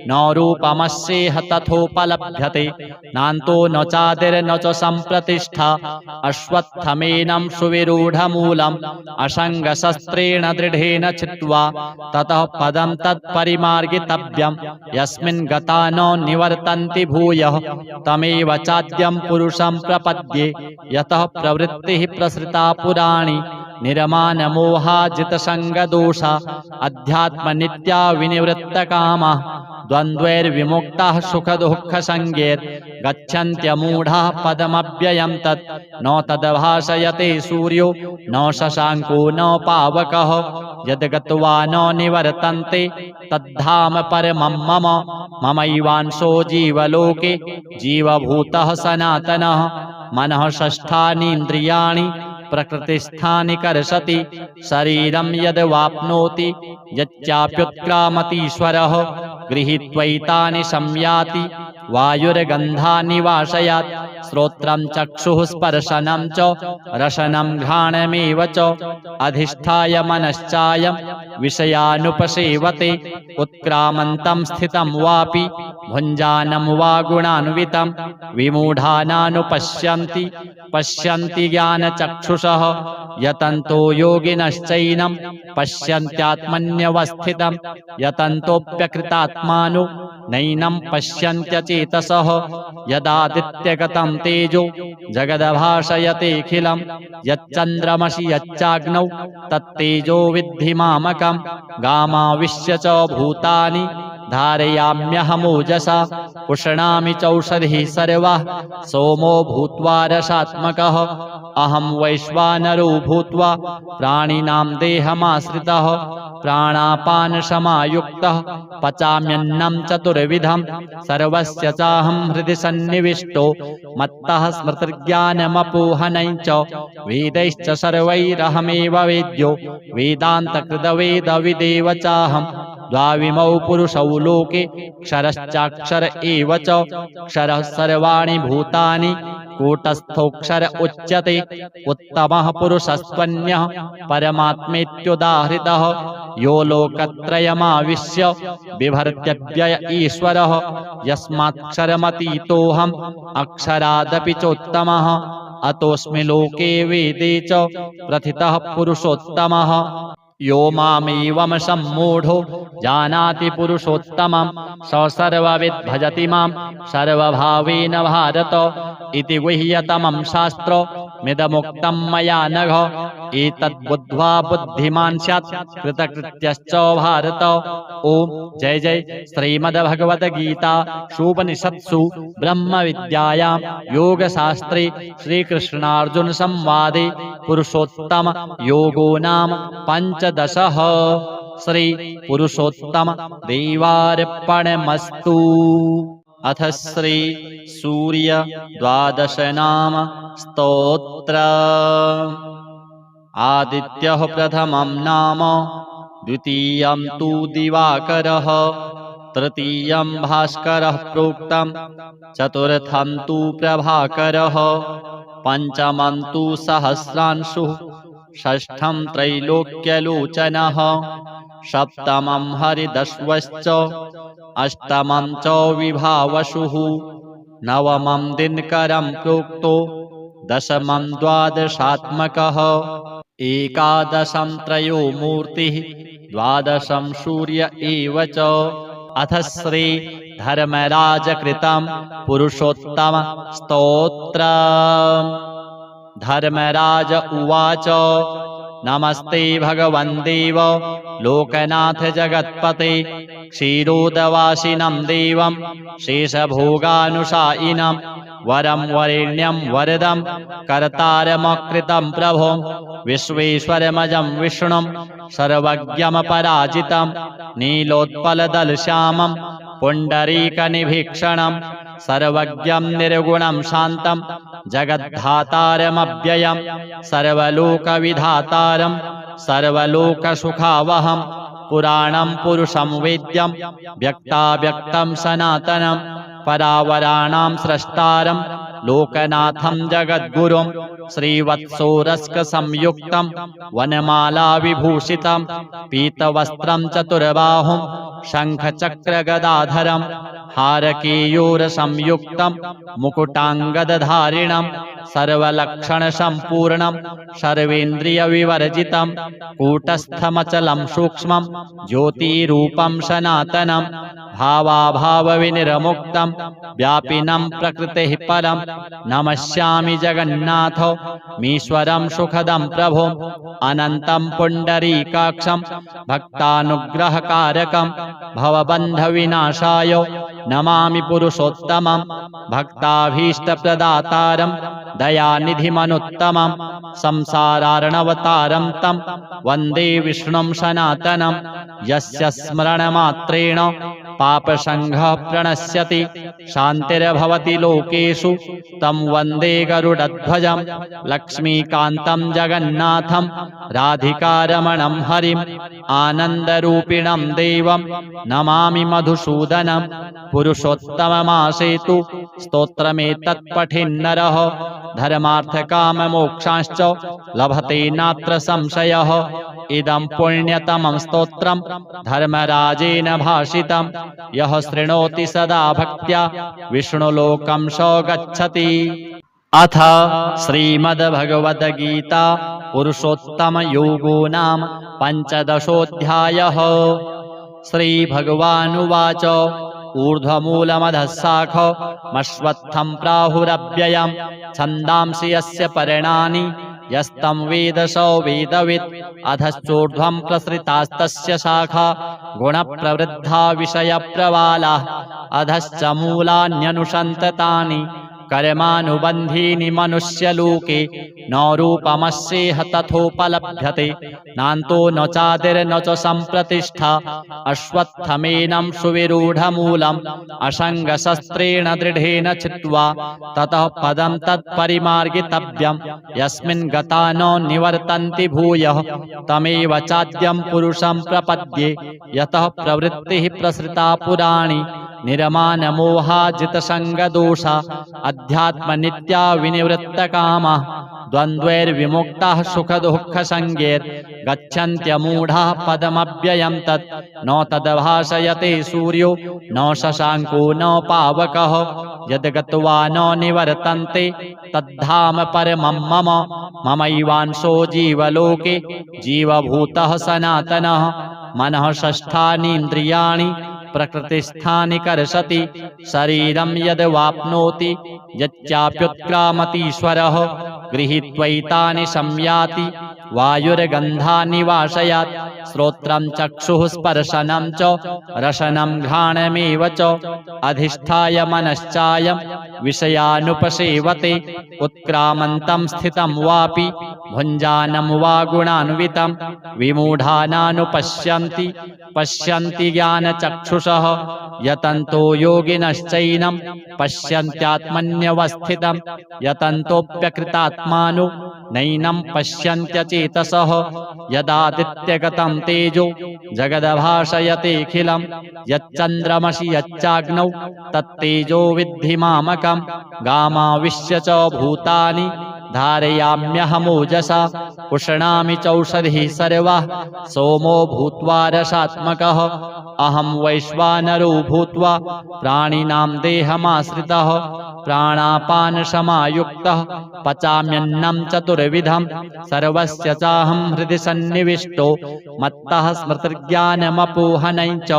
[SPEAKER 1] न रूपमस्येह तथोपलभ्यते नान्तो न चादिर्न च सम्प्रतिष्ठा अश्वत्थमेनं सुविरूढमूलम् असङ्गशस्त्रेण दृढेन चित्वा ततः पदं तत्परिमार्गितव्यं यस्मिन् गता न निवर्तन्ति भूयः तमेव चाद्यं पुरुषं प्रपद्ये यतः प्रवृत्तिः प्रसृता पुराणी निर्मानमोहाजितसङ्गदोषा अध्यात्मनित्या विनिवृत्तकामाः द्वन्द्वैर्विमुक्ताः सुखदुःखसङ्गैर्गच्छन्त्यमूढाः पदमव्ययं तत् न तद्भासयते सूर्यो न शशाङ्को न पावकः यद्गत्वा न निवर्तन्ते तद्धाम परमं मम ममैवांशो जीवलोके जीवभूतः सनातनः मनः षष्ठानीन्द्रियाणि प्रकृतिस्थानि कर्षति शरीरं यद्वाप्नोति यच्चाप्युत्क्रामतीश्वरः गृहीत्वैतानि संयाति वायुर्गन्धानि वाशयात् श्रोत्रं चक्षुः स्पर्शनं च रसनं घ्राणमेव च अधिष्ठाय मनश्चायं विषयानुपसेवते उत्क्रामन्तं स्थितं वापि भुञ्जानं वा गुणान्वितं विमूढानानुपश्यन्ति पश्यन्ति ज्ञानचक्षुषः यतन्तो योगिनश्चैनं पश्यन्त्यात्मन्यवस्थितं यतन्तोऽप्यकृतात्मानो नैनं पश्यन्त्यचेतसः यदादित्यगतं तेजो जगदभासयतेऽखिलं यच्चन्द्रमसि यच्चाग्नौ तत्तेजो विद्धि मामकं गामाविश्य च भूतानि धारयाम्यहमोजसा पुष्णामि चौषधिः सर्वाः सोमो भूत्वा रसात्मकः अहं वैश्वानरो भूत्वा प्राणिनां देहमाश्रितः प्राणापानसमायुक्तः पचाम्यन्नं चतुर्विधं सर्वस्य चाहं हृदि सन्निविष्टो मत्तः स्मृतिर्ज्ञानमपोहनं च वेदैश्च सर्वैरहमेव वेद्यो वेदान्तकृतवेदविदेव चाहं द्वाविमौ पुरुषौ लोके क्षरश्चाक्षर एव च क्षरः सर्वाणि भूतानि कूटस्थोऽक्षर उच्यते उत्तमः पुरुषस्त्वन्यः परमात्मेत्युदाहृतः यो लोकत्रयमाविश्य बिभर्त्यव्यय ईश्वरः यस्मात्क्षरमतीतोऽहम् अक्षरादपि चोत्तमः अतोऽस्मि लोके वेदे च प्रथितः पुरुषोत्तमः यो मामेवं सम्मूढो जानाति पुरुषोत्तमं स सर्वविद् भजति मां सर्वभावेन भारत इति गुह्यतमं शास्त्र मिदमुक्तं मया नघ एतद्बुद्ध्वा बुद्धिमान् स्यात् कृतकृत्यश्च भारत। ओम जय जय श्रीमद्भगवद्गीता उपनिषत्सु ब्रह्म विद्यायां योगशास्त्रे श्रीकृष्णार्जुन संवादे पुरुषोत्तम योगो नाम पंचदशः। श्री पुरुषोत्तम देवार्पणमस्तु। अथ श्री सूर्य द्वादश नाम स्तोत्र। आदित्यः प्रथमं नाम, द्वितीयं तु दिवाकरः, तृतीयं भास्करः प्रोक्तं, चतुर्थं तु प्रभाकरः, पंचमं तु सहस्रांशुः, षष्ठं त्रैलोक्यलोचनः, सप्तमं हरिदश्वश्च, अष्टमं च विभावसुः, नवमं दिनकरं प्रोक्तो, दशमं द्वादशात्मकः, एकादशं त्रयो मूर्तिः, द्वादशं सूर्य एव च। अथ श्री धर्मराज कृतं पुरुषोत्तम स्तोत्र। धर्मराज उवाच नमस्ते भगवन् देव लोकनाथ जगत्पते क्षीरोदवासिनं देवं शेषभोगानुशायिनं वरं वरेण्यं वरदं कर्तारमकृतं प्रभो विश्वेश्वरमजं विष्णुं सर्वज्ञमपराजितं नीलोत्पलदलश्यामं पुण्डरीकनिभीक्षणं सर्वज्ञं निर्गुणं शान्तं जगद्धातारमव्ययं सर्वलोकविधातारं सर्वलोकसुखावहं पुराणं पुरुषं वेद्यं व्यक्ताव्यक्तं सनातनं परावराणां स्रष्टारं लोकनाथं जगद्गुरुं श्रीवत्सोरस्कसंयुक्तं वनमालाविभूषितं पीतवस्त्रं चतुर्बाहुं शङ्खचक्रगदाधरं हारकेयूरसंयुक्तं मुकुटाङ्गदधारिणं सर्वलक्षणसम्पूर्णं सर्वेन्द्रियविवर्जितं कूटस्थमचलं सूक्ष्मं ज्योतिरूपं सनातनं भावाभावविनिर्मुक्तं व्यापिनं प्रकृतेः परं नमस्यामि जगन्नाथ मीश्वरं सुखदं प्रभो अनन्तं पुण्डरीकाक्षं भक्तानुग्रहकारकं भवबन्धविनाशाय नमामि पुरुषोत्तमं भक्ताभीष्टप्रदातारं दयानिधिमनुत्तमं संसारार्णवतारं तं वन्दे विष्णुं सनातनं यस्य स्मरणमात्रेण पापसङ्घः प्रणश्यति शान्तिर्भवति लोकेषु तं वन्दे गरुडध्वजं लक्ष्मीकान्तं जगन्नाथं राधिकारमणं हरिम् आनन्दरूपिणं देवं नमामि मधुसूदनं पुरुषोत्तममासेतु स्तोत्रमेतत् पठेन्नरः धर्मार्थकाममोक्षांश्च लभते नात्र संशयः इदं पुण्यतमं स्तोत्रं धर्मराजेन भाषितं यः शृणोति सदा भक्त्या विष्णुलोकं स गच्छति। अथ श्रीमद्भगवद्गीता पुरुषोत्तमयोगो नाम पञ्चदशोऽध्यायः। श्रीभगवानुवाच ऊर्ध्वमूलमधः शाखमश्वत्थं प्राहुरव्ययं छन्दांसि यस्य पर्णानि यस्तं वेद स वेदवित् अधश्चोर्ध्वं प्रसृतास्तस्य शाखा गुणप्रवृद्धा विषयप्रवालाः अधश्च मूलान्यनुसन्ततानि कर्मानुबन्धीनि मनुष्यलोके न रूपमस्येह तथोपलभ्यते नान्तो न चादिर्न च सम्प्रतिष्ठा अश्वत्थमेनं सुविरूढमूलम् असङ्गशस्त्रेण दृढेन चित्वा ततः पदं तत्परिमार्गितव्यं यस्मिन् गता न निवर्तन्ति भूयः तमेव चाद्यं पुरुषं प्रपद्ये यतः प्रवृत्तिः प्रसृता पुराणी निर्मानमोहाजितसङ्गदोषा अध्यात्मनित्या विनिवृत्तकामाः द्वन्द्वैर्विमुक्ताः सुखदुःखसङ्गैर्गच्छन्त्यमूढाः पदमव्ययं तत् न तद्भाषयते सूर्यो न शशाङ्को न पावकः यद्गत्वा न निवर्तन्ते तद्धाम परमं मम ममैवांशो जीवलोके जीवभूतः सनातनः मनः षष्ठानीन्द्रियाणि प्रकृतिस्थानि कर्षति शरीरं यद्वाप्नोति यच्चाप्युत्क्रामतीश्वरः गृहीत्वैतानि संयाति वायुर्गन्धानि वाशयात् श्रोत्रं चक्षुः स्पर्शनं च रसनं घ्राणमेव च अधिष्ठाय मनश्चायं विषयानुपसेवते उत्क्रामन्तं स्थितं वापि भुञ्जानं वा गुणान्वितं विमूढानानुपश्यन्ति पश्यन्ति ज्ञानचक्षुषः यतन्तो योगिनश्चैनं पश्यन्त्यात्मन्यवस्थितं यतन्तोऽप्यकृतात्मानो नैनं पश्यन्त्यचेतसः यदादित्यगतं तेजो जगद्भासयतेऽखिलं यच्चन्द्रमसि यच्चाग्नौ तत्तेजो विद्धि मामकं गामाविश्य च भूतानि धारयाम्यहमोजसा पुष्णामि चौषधिः सर्वाः सोमो भूत्वा रसात्मकः अहं वैश्वानरो भूत्वा प्राणिनां देहमाश्रितः प्राणापानसमायुक्तः पचाम्यन्नं चतुर्विधं सर्वस्य चाहं हृदि सन्निविष्टो मत्तः स्मृतिर्ज्ञानमपोहनं च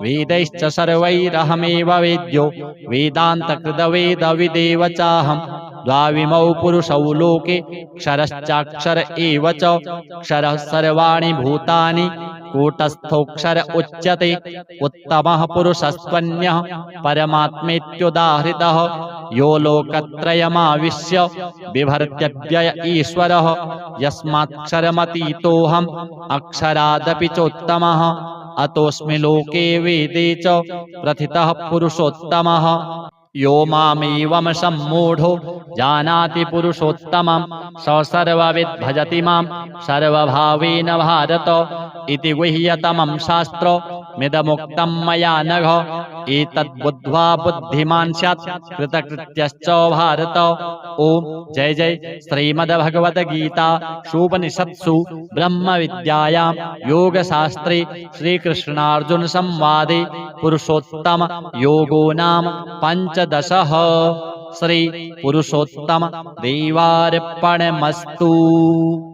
[SPEAKER 1] वेदैश्च सर्वैरहमेव वेद्यो वेदान्तकृतवेदविदेव चाहं द्वाविमौ पुरुषौ लोके क्षरश्चाक्षर एव च क्षरः सर्वाणि भूतानि कूटस्थोऽक्षर उच्यते उत्तमः पुरुषस्त्वन्यः परमात्मेत्युदाहृतः यो लोकत्रयमाविश्य बिभर्त्यव्यय ईश्वरः यस्मात्क्षरमतीतोऽहम् अक्षरादपि चोत्तमः अतोऽस्मि लोके वेदे च प्रथितः पुरुषोत्तमः यो मामेवं सम्मूढो जानाति पुरुषोत्तमं स सर्वविद् भजति मां सर्वभावेन भारत इति गुह्यतमं शास्त्रमिदमुक्तं मया नघ एतद्बुद्ध्वा बुद्धिमान् स्यात् कृतकृत्यश्च भारत। ओम जय जय श्रीमद्भगवद्गीता उपनिषत्सु ब्रह्मविद्यायां योगशास्त्रे श्रीकृष्णार्जुन संवादे पुरुषोत्तम योगो नाम पंचदशः। श्री पुरुषोत्तम देवार्पणमस्तु।